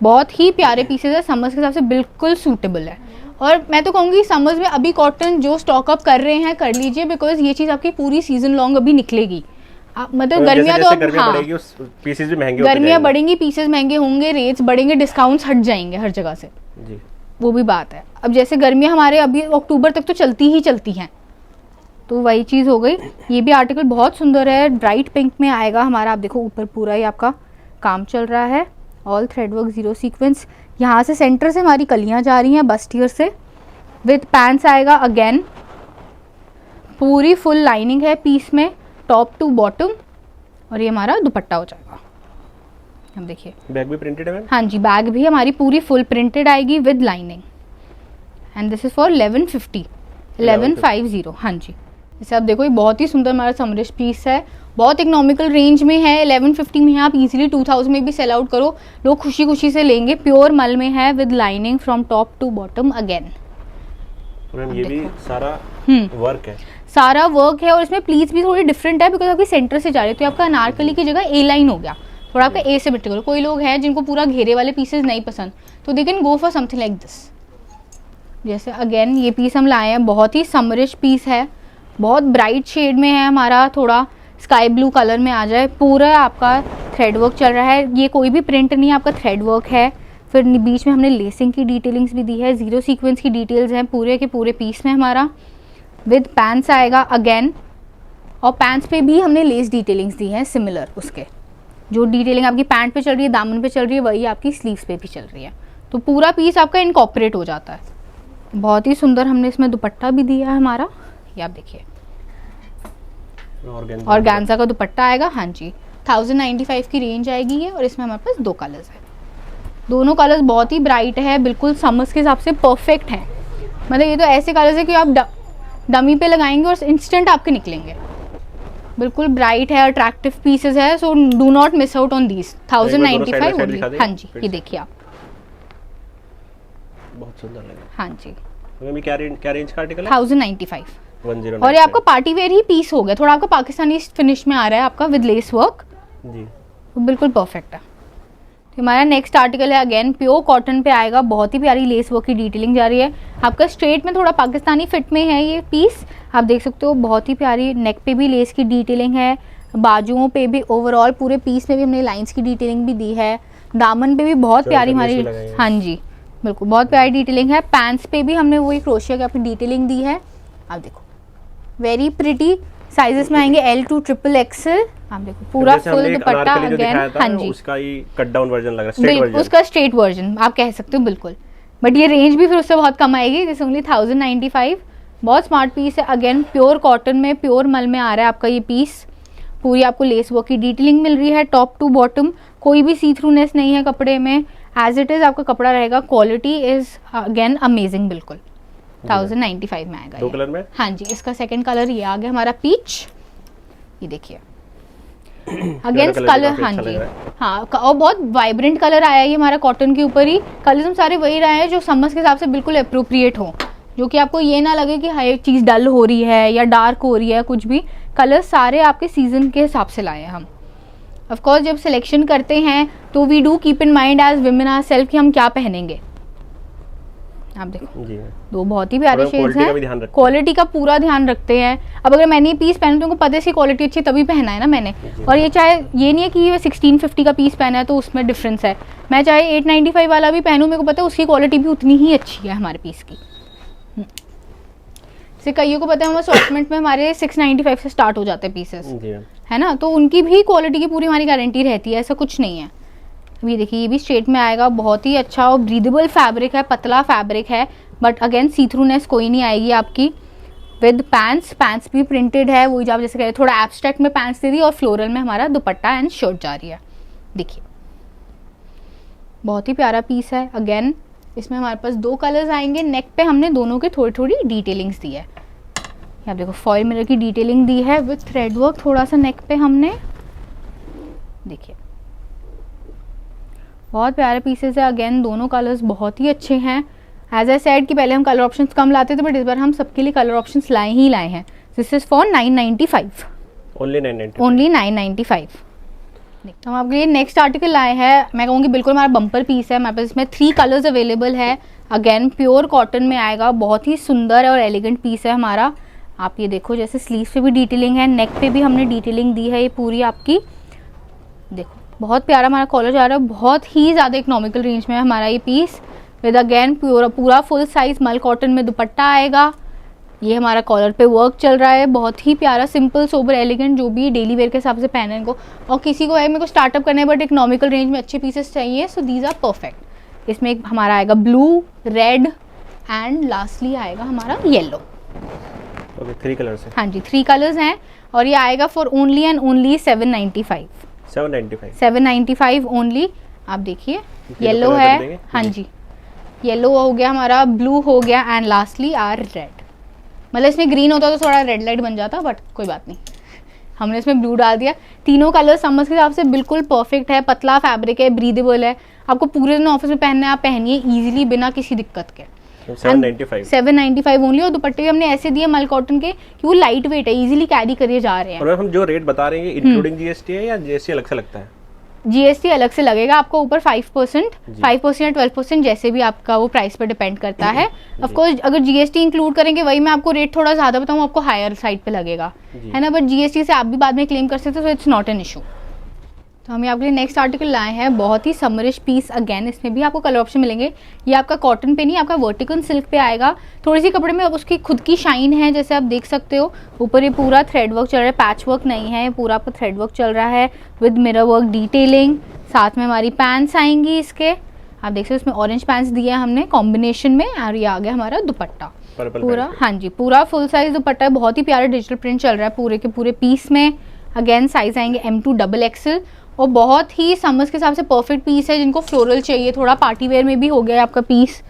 बहुत ही प्यारे पीसेस है, समर्स के हिसाब से बिल्कुल सूटेबल है। और मैं तो कहूँगी समर्स में अभी कॉटन जो स्टॉक अप कर रहे हैं कर लीजिए, बिकॉज ये चीज़ आपकी पूरी सीजन लॉन्ग अभी निकलेगी। मतलब गर्मियाँ तो अब, हाँ, पीसेस भी महंगे, गर्मियाँ बढ़ेंगी, पीसेस महंगे होंगे, रेट्स बढ़ेंगे, डिस्काउंट्स हट जाएंगे हर जगह से जी। वो भी बात है। अब जैसे गर्मियाँ हमारे अभी अक्टूबर तक तो चलती ही चलती हैं, तो वही चीज़ हो गई। ये भी आर्टिकल बहुत सुंदर है, ब्राइट पिंक में आएगा हमारा। आप देखो, ऊपर पूरा ही आपका काम चल रहा है, all thread work, zero sequence. यहाँ से सेंटर से हमारी कलियाँ जा रही हैं बस्टियर से। विद पैंट्स आएगा अगेन, पूरी फुल लाइनिंग है पीस में टॉप टू बॉटम, और ये हमारा दुपट्टा हो जाएगा। अब देखिए बैग भी प्रिंटेड है मैम? हाँ जी, बैग भी हमारी पूरी फुल प्रिंटेड आएगी with lining. And this is for 1150। हाँ जी, जैसे आप देखो ये बहुत ही सुंदर हमारा समरिश पीस है, बहुत इकोनॉमिकल रेंज में है। 1150 में आप इजीली 2000 में भी सेल आउट करो, लोग खुशी खुशी से लेंगे। प्योर मल में है with lining from top to bottom again. Ma'am ये भी सारा वर्क है, सारा वर्क है, और इसमें प्लीज भी थोड़ी डिफरेंट है बिकॉज आपकी सेंटर से जा रही है, तो आपका अनारकली की जगह ए लाइन हो गया, थोड़ा आपका ए से बिटिकल। कोई लोग हैं जिनको पूरा घेरे वाले पीसेस नहीं पसंद, तो they can go for something like this. जैसे अगेन ये पीस हम लाए हैं, बहुत ही समरिश पीस है, बहुत ब्राइट शेड में है हमारा, थोड़ा स्काई ब्लू कलर में आ जाए। पूरा आपका थ्रेड वर्क चल रहा है, ये कोई भी प्रिंट नहीं है, आपका थ्रेड वर्क है। फिर बीच में हमने लेसिंग की डिटेलिंग्स भी दी है, जीरो सीक्वेंस की डिटेल्स हैं पूरे के पूरे पीस में हमारा। विद पैंट्स आएगा अगेन, और पैंट्स पे भी हमने लेस डिटेलिंग्स दी हैं सिमिलर, उसके जो डिटेलिंग आपकी पैंट पे चल रही है, दामन पे चल रही है, वही आपकी स्लीव्स पे भी चल रही है। तो पूरा पीस आपका इनकॉर्पोरेट हो जाता है। बहुत ही सुंदर हमने इसमें दुपट्टा भी दिया है हमारा, ये आप देखिए, ऑर्गेन्जा का दुपट्टा आएगा। हाँ जी, 1095 की रेंज आएगी ये, और इसमें हमारे पास 2 कलर्स हैं। दोनों कलर्स बहुत ही ब्राइट है, बिल्कुल समर्स के हिसाब से परफेक्ट है। मतलब ये तो ऐसे कलर्स है कि आप डमी पे लगाएंगे और इंस्टेंट आपके निकलेंगे। बिल्कुल ब्राइट है, अट्रैक्टिव पीसेस है, so do not miss out on these. 1095 only. हाँ जी, ये देखिए आप, बहुत सुंदर लगे। हाँ जी, मैम क्या रेंज का आर्टिकल है? 1095। 1095। और ये आपका पार्टी वेयर ही पीस हो गया, थोड़ा आपका पाकिस्तानी फिनिश में आ रहा है आपका विद लेस वर्क जी, बिल्कुल परफेक्ट है। हमारा नेक्स्ट आर्टिकल है अगेन प्योर कॉटन पे आएगा, बहुत ही प्यारी लेस वर्क की डिटेलिंग जा रही है आपका। स्ट्रेट में थोड़ा पाकिस्तानी फिट में है ये पीस, आप देख सकते हो, बहुत ही प्यारी। नेक पे भी लेस की डिटेलिंग है, बाजुओं पे भी, ओवरऑल पूरे पीस में भी हमने लाइंस की डिटेलिंग भी दी है। दामन पे भी बहुत प्यारी हमारी, हाँ जी बिल्कुल बहुत प्यारी डिटेलिंग है। पैंट्स पे भी हमने वही क्रोशिया की आपकी डिटेलिंग दी है, आप देखो वेरी प्रिटी। साइजेस में आएंगे L to XXL, आप देखो पूरा फुल दुपट्टा अगेन। हाँ जी, उसका ही कट डाउन वर्जन लग रहा है, स्ट्रेट वर्जन, उसका स्ट्रेट वर्जन आप कह सकते हो बिल्कुल। बट ये रेंज भी फिर उससे बहुत कम आएगी, जैसे ओनली 1095। बहुत स्मार्ट पीस है, अगेन प्योर कॉटन में, प्योर मल में आ रहा है आपका ये पीस। पूरी आपको लेस वर्क की डिटेलिंग मिल रही है टॉप टू बॉटम, कोई भी सी थ्रूनेस नहीं है कपड़े में, एज इट इज आपका कपड़ा रहेगा। क्वालिटी इज अगेन अमेजिंग, बिल्कुल 1095 में आएगा। 2 कलर में, हाँ जी, इसका सेकंड कलर ये आ गया हमारा पीच, ये देखिए अगेन कलर। हाँ जी, हाँ, और बहुत वाइब्रेंट कलर आया है ये हमारा कॉटन के ऊपर ही। कलर्स हम सारे वही रहे हैं जो समर्स के हिसाब से बिल्कुल अप्रोप्रिएट हो, जो कि आपको ये ना लगे कि हर चीज़ डल हो रही है या डार्क हो रही है, कुछ भी। कलर सारे आपके सीजन के हिसाब से लाए हैं हम। ऑफ कोर्स जब सिलेक्शन करते हैं तो we do keep in mind as women our self कि हम क्या पहनेंगे। आप देखो जी, दो बहुत ही प्यारे शेड्स हैं, क्वालिटी का पूरा ध्यान रखते हैं। अब अगर मैंने ये पीस पहना तो उनको पता है इसकी क्वालिटी अच्छी तभी पहना है ना मैंने। और ये चाहे ये नहीं है कि ये 1650 का पीस पहना है तो उसमें डिफरेंस है, मैं चाहे 895 वाला भी पहनूं, मेरे को पता है उसकी क्वालिटी भी उतनी ही अच्छी है हमारे पीस की। जैसे कईयों को पता है हम असॉर्टमेंट में हमारे 695 से स्टार्ट हो जाते हैं पीसेस, है ना, तो उनकी भी क्वालिटी की पूरी हमारी गारंटी रहती है, ऐसा कुछ नहीं है। ये देखिए ये भी स्ट्रेट में आएगा, बहुत ही अच्छा और ब्रीदेबल फैब्रिक है, पतला फैब्रिक है, बट अगेन सी थ्रूनेस कोई नहीं आएगी आपकी। विद पैंट्स भी प्रिंटेड है, वही आप जैसे कह रहे थोड़ा एब्स्ट्रैक्ट में पैंट्स दे दी, और फ्लोरल में हमारा दुपट्टा एंड शर्ट जा रही है। देखिए बहुत ही प्यारा पीस है। अगेन इसमें हमारे पास 2 कलर्स आएंगे। नेक पे हमने दोनों के थोड़ी थोड़ी डिटेलिंग्स दी है, आप देखो फॉयल मिरर की डिटेलिंग दी है विद थ्रेड वर्क थोड़ा सा नेक पे हमने। देखिए बहुत प्यारे पीसेस है, अगेन दोनों कलर्स बहुत ही अच्छे हैं। एज आई सेड कि पहले हम कलर ऑप्शंस कम लाते थे, बट इस बार हम सबके लिए कलर ऑप्शंस लाए हैं। This is for 995, only 995। हम आपके लिए नेक्स्ट आर्टिकल लाए हैं, मैं कहूँगी बिल्कुल हमारा बम्पर पीस है। हमारे पास इसमें 3 कलर्स अवेलेबल है, अगेन प्योर कॉटन में आएगा, बहुत ही सुंदर और एलिगेंट पीस है हमारा। आप ये देखो जैसे स्लीव्स पे भी डिटेलिंग है, नेक पे भी हमने डिटेलिंग दी है, ये पूरी आपकी देखो बहुत प्यारा हमारा कॉलर जा रहा है, बहुत ही ज़्यादा इकोनॉमिकल रेंज में है हमारा ये पीस। विद अगेन पूरा फुल साइज मल कॉटन में दुपट्टा आएगा, ये हमारा कॉलर पे वर्क चल रहा है, बहुत ही प्यारा, सिंपल सोबर एलिगेंट, जो भी डेली वेयर के हिसाब से पहने इनको। और किसी को है मेरे को स्टार्टअप करना है बट इकोनॉमिकल रेंज में अच्छे पीसेस चाहिए, सो दीज आर परफेक्ट। इसमें एक हमारा आएगा ब्लू, रेड एंड लास्टली आएगा हमारा येलो। ओके, 3 कलर्स हैं। हाँ जी, 3 कलर्स हैं और ये आएगा for only and only 795 795 only. आप देखिए येलो है, हाँ जी, येलो हो गया हमारा, ब्लू हो गया एंड लास्टली आर रेड। मतलब इसमें ग्रीन होता तो थोड़ा रेड लाइट बन जाता, बट कोई बात नहीं, हमने इसमें ब्लू डाल दिया। तीनों कलर समर्स के हिसाब से बिल्कुल परफेक्ट है, पतला फैब्रिक है, ब्रीदेबल है, आपको पूरे दिन ऑफिस में पहनना है, आप पहनिए इजीली बिना किसी दिक्कत के। 795 ओनली। और दुपट्टे भी हमने ऐसे दिए मल कॉटन के कि वो लाइट वेट है, इजीली कैरी करिए जा रहे हैं। और हम जो रेट बता रहे हैं इंक्लूडिंग जीएसटी है या जीएसटी अलग से लगता है? जीएसटी अलग से लगेगा आपको ऊपर 5% या 12% जैसे भी आपका वो प्राइस पर डिपेंड करता है। ऑफ कोर्स अगर जीएसटी इंक्लूड करेंगे वही मैं आपको रेट थोड़ा ज़्यादा बताऊँ, आपको हायर साइड पे लगेगा, है ना, बट जीएसटी से आप भी बाद में क्लेम कर सकते हो, so it's not an issue. तो हम आपके लिए नेक्स्ट आर्टिकल लाए हैं, बहुत ही समरिश पीस, अगेन इसमें भी आपको कलर ऑप्शन मिलेंगे। ये आपका कॉटन पे नहीं, आपका वर्टिकल सिल्क पे आएगा। थोड़ी सी कपड़े में उसकी खुद की शाइन है, जैसे आप देख सकते हो। ऊपर ये पूरा थ्रेड वर्क चल रहा है, पैच वर्क नहीं है, पूरा आपका थ्रेड वर्क चल रहा है विद मिरर वर्क डिटेलिंग। साथ में हमारी पैंट्स आएंगी इसके, आप देख सकते हो इसमें ऑरेंज पैंट्स दिया है हमने कॉम्बिनेशन में। और ये आ गया हमारा दुपट्टा पूरा, हाँ जी, पूरा फुल साइज दुपट्टा है, बहुत ही प्यारा डिजिटल प्रिंट चल रहा है पूरे के पूरे पीस में। अगेन साइज आएंगे M2 XXL और बहुत ही समर्स के हिसाब से परफेक्ट पीस है। जिनको फ्लोरल चाहिए, थोड़ा पार्टी वेयर में भी हो गया आपका पीस,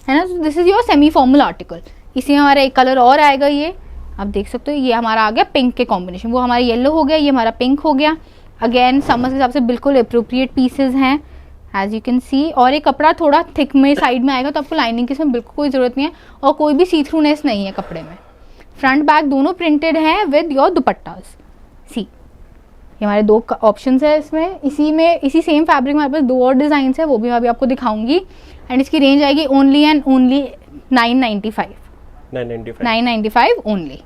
है ना, this is your semi formal article. इसी में हमारा एक कलर और आएगा, ये आप देख सकते हो, ये हमारा आ गया पिंक के कॉम्बिनेशन, वो हमारा येलो हो गया, ये हमारा पिंक हो गया। अगेन समर्स के हिसाब से बिल्कुल अप्रोप्रिएट पीसेज हैं एज यू कैन सी। और ये कपड़ा थोड़ा थिक में साइड में आएगा, तो आपको लाइनिंग की इसमें बिल्कुल कोई ज़रूरत नहीं है और कोई भी सी थ्रूनेस नहीं है कपड़े में। फ्रंट बैक दोनों प्रिंटेड हैं विद योर दुपट्टाज। सी, ये हमारे 2 ऑप्शंस है इसमें। इसी सेम फैब्रिक में हमारे पास 2 और डिज़ाइन है, वो भी मैं अभी आपको दिखाऊंगी। एंड इसकी रेंज आएगी ओनली एंड ओनली 995 ओनली।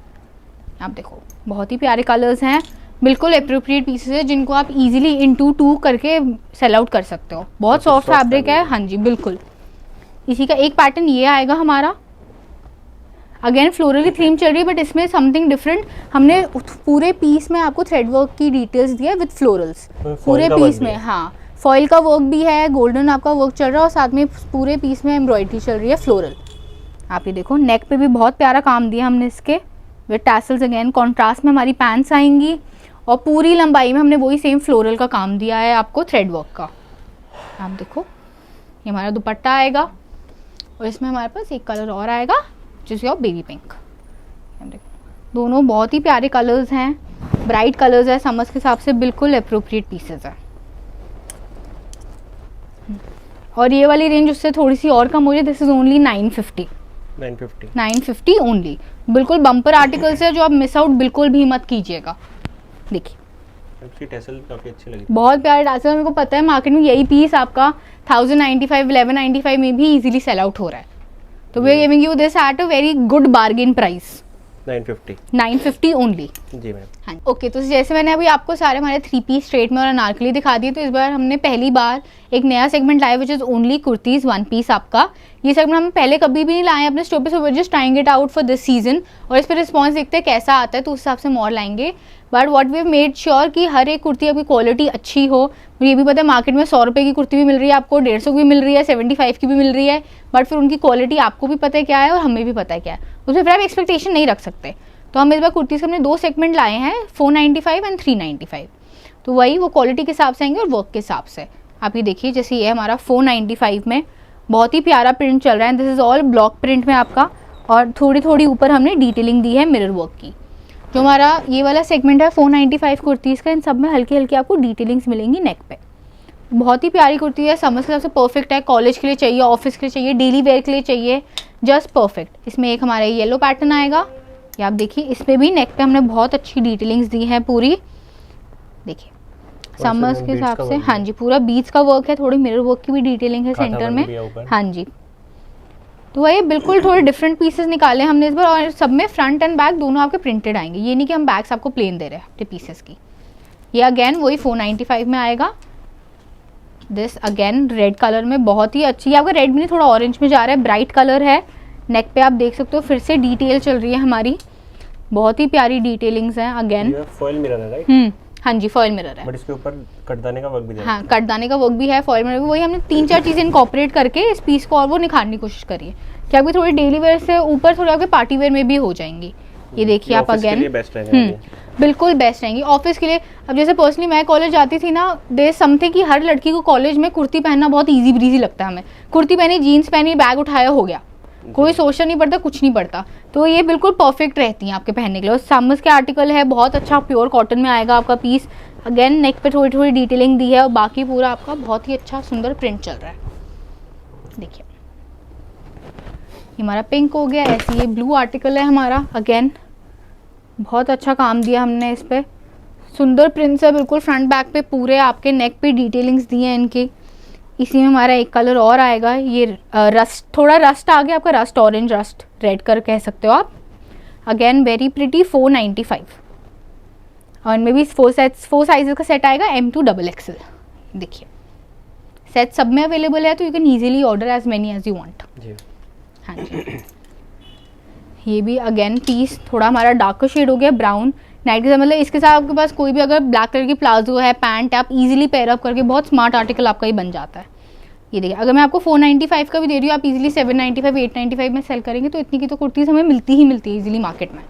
आप देखो बहुत ही प्यारे कलर्स हैं, बिल्कुल अप्रोप्रिएट पीसेस है, जिनको आप इजीली इनटू 2 करके सेल आउट कर सकते हो। बहुत सॉफ्ट फैब्रिक है, हाँ जी बिल्कुल। इसी का एक पैटर्न ये आएगा हमारा, अगेन फ्लोरल की थीम चल रही है बट इसमें समथिंग डिफरेंट। हमने पूरे पीस में आपको थ्रेड वर्क की डिटेल्स दिया है विद फ्लोरल्स पूरे पीस में। हाँ, फॉइल का वर्क भी है, गोल्डन आपका वर्क चल रहा है और साथ में पूरे पीस में एम्ब्रॉयडरी चल रही है फ्लोरल। आप ये देखो नेक पे भी बहुत प्यारा काम दिया हमने इसके विद टैसल्स। अगेन कॉन्ट्रास्ट में हमारी पैंट्स आएंगी और पूरी लंबाई में हमने वही सेम फ्लोरल का काम दिया है आपको थ्रेड वर्क का। आप देखो ये हमारा दुपट्टा आएगा और इसमें हमारे पास एक कलर और आएगा जिसके और बेबी पिंक। दोनों बहुत ही प्यारे कलर्स हैं, ब्राइट कलर्स है, समर्स के हिसाब से बिल्कुल अप्रोप्रिएट पीसेस है। और ये वाली रेंज उससे थोड़ी सी और कम हो रही है, दिस इज ओनली 950 ओनली। बिल्कुल बम्पर आर्टिकल्स है जो आप मिस आउट बिल्कुल भी मत कीजिएगा। देखिए इसकी टैसल काफी अच्छी लगी, बहुत प्यारे टैसल। मेरे को पता है मार्केट में यही पीस आपका 1095 1195 में भी इजीली सेल आउट हो रहा है, तो we are giving you this at a very good bargain price 950 only. जी मैम। हाँ ओके, तो जैसे मैंने अभी आपको सारे हमारे 3 पीस स्ट्रेट में और अनारकली दिखा दिए, तो इस बार हमने पहली बार एक नया सेगमेंट लाया which is only kurtis 1 piece. आपका ये सेगमेंट हम पहले कभी भी नहीं लाए अपने स्टोर पे, so we just trying it out for this season और इस पर रिस्पॉन्स देखते हैं कैसा आता है, तो उस हिसाब से मोर लाएंगे। But what we have made sure कि हर एक कुर्ती आपकी क्वालिटी अच्छी हो। मुझे ये भी पता है मार्केट में 100 रुपये की कुर्ती भी मिल रही है आपको, 150 की भी मिल रही है, 75 की भी मिल रही है, बट फिर उनकी क्वालिटी आपको भी पता है क्या है और हमें भी पता है क्या है, उसमें फिर आप एक्सपेक्टेशन नहीं रख सकते। तो हम इस बार कुर्तीज़ के हमने 2 सेगमेंट लाए हैं, 495 एंड 395। तो वही वो क्वालिटी के हिसाब से आएंगे और वर्क के हिसाब से। आप ये देखिए जैसे ये हमारा 495 में बहुत ही प्यारा प्रिंट चल रहा है, this is all block print में आपका, और थोड़ी थोड़ी ऊपर हमने डिटेलिंग दी है मिरर वर्क की। जो हमारा ये वाला सेगमेंट है 495 कुर्तीज़ का, इन सब में हल्की हल्की आपको डिटेलिंग्स मिलेंगी नेक पे। बहुत ही प्यारी कुर्ती है, समझ के हिसाब से परफेक्ट है, कॉलेज के लिए चाहिए, ऑफिस के लिए चाहिए, डेली वेयर के लिए चाहिए, जस्ट परफेक्ट। इसमें एक हमारा येलो पैटर्न आएगा, ये आप देखिए, इस पे भी नेक पे हमने बहुत अच्छी डिटेलिंग्स दी है पूरी। देखिए समर्स के हिसाब से, हाँ जी पूरा बीच का वर्क है, थोड़ी मिरर वर्क की भी डिटेलिंग है सेंटर में, हाँ जी। तो वही बिल्कुल थोड़े डिफरेंट पीसेस निकाले हमने इस बार, और सब में फ्रंट एंड बैक दोनों आपके प्रिंटेड आएंगे, ये नहीं कि हम बैग्स आपको प्लेन दे रहे हैं अपने पीसेस की। ये अगेन वही 495 में आएगा। दिस अगेन रेड कलर में बहुत ही अच्छी, आपका रेड भी नहीं थोड़ा ऑरेंज में जा रहा है, ब्राइट कलर है, नेक पे आप देख सकते हो फिर से डिटेल चल रही है हमारी, बहुत ही प्यारी डिटेलिंग्स हैं अगेन। फॉइल मिरर है राइट? हाँ जी, फॉइल मिरर है, बट इसके ऊपर कटदाने का वर्क भी है। हाँ, कटदाने का वर्क भी है, फॉइल मिरर भी। वही हमने 3-4 चीज़ें इनकॉर्पोरेट करके इस पीस को और वो निखारने की कोशिश करी है कि आपकी थोड़ी डेली वेयर से ऊपर थोड़ी आपके पार्टी वेयर में भी हो जाएंगी। ये देखिए आप अगेन बिल्कुल बेस्ट रहेंगी ऑफिस के लिए। अब जैसे पर्सनली मैं कॉलेज जाती थी ना, देयर समथिंग कि हर लड़की को कॉलेज में कुर्ती पहनना बहुत इजी ब्रीजी लगता है हमें। कुर्ती पहनी, जीन्स पहनी, बैग उठाया, हो गया, कोई सोचना नहीं पड़ता, कुछ नहीं पड़ता। तो ये बिल्कुल परफेक्ट रहती हैं आपके पहनने के लिए। और समर्स के आर्टिकल है, बहुत अच्छा प्योर कॉटन में आएगा आपका पीस। अगेन नेक पे थोड़ी थोड़ी डिटेलिंग दी है और बाकी पूरा आपका बहुत ही अच्छा सुंदर प्रिंट चल रहा है। देखिए ये हमारा पिंक हो गया, ऐसे ये ब्लू आर्टिकल है हमारा। अगेन बहुत अच्छा काम दिया हमने इस पे, सुंदर प्रिंट्स है बिल्कुल फ्रंट बैक पे, पूरे आपके नेक पे डिटेलिंग्स दी हैं इनकी। इसी में हमारा एक कलर और आएगा, ये रस्ट, थोड़ा रस्ट आ गया आपका, रस्ट ऑरेंज, रस्ट रेड कर कह सकते हो आप। अगेन वेरी प्रिटी, 495 और इनमें भी 4 साइजेस का सेट आएगा, M2XXL। देखिए सेट सब में अवेलेबल है, तो you can easily order as many as you want. हाँ जी, ये भी अगेन पीस थोड़ा हमारा डार्कर शेड हो गया, ब्राउन नाइट के, मतलब इसके साथ आपके पास कोई भी अगर ब्लैक कलर की प्लाजो है, पैंट, आप इजीली पेयर अप करके बहुत स्मार्ट आर्टिकल आपका ये बन जाता है। ये देखिए अगर मैं आपको 495 का भी दे रही हूँ, आप इजीली 795, 895 में सेल करेंगे, तो इतनी की तो कुर्तीज़ हमें मिलती ही मिलती है इजीली मार्केट में।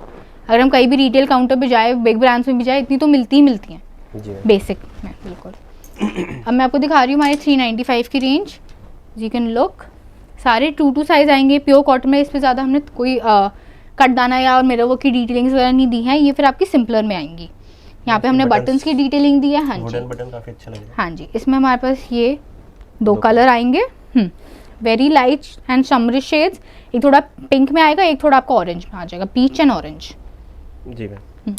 अगर हम कहीं भी रिटेल काउंटर पे जाए, बिग ब्रांड्स में भी जाए, इतनी तो मिलती ही मिलती हैं बेसिक में, बिल्कुल। अब मैं आपको दिखा रही हूँ हमारे 395 की रेंज। यू कैन लुक, सारे 2 साइज आएंगे, प्योर कॉटन में। इस पर ज़्यादा हमने कोई कटदाना या और मिरर वर्क की डिटेलिंग्स वगैरह नहीं दी हैं, ये फिर आपकी सिंपलर में आएंगी। यहाँ पे हमने बटन्स की डिटेलिंग दी है। हाँ जी, बटन काफी अच्छा लग रहा है। हाँ जी, इसमें हमारे पास ये 2 कलर आएंगे, very light and summary shades. एक थोड़ा पिंक में आएगा, एक थोड़ा आपका ऑरेंज में आ जाएगा, पीच एंड ऑरेंज। जी मैम,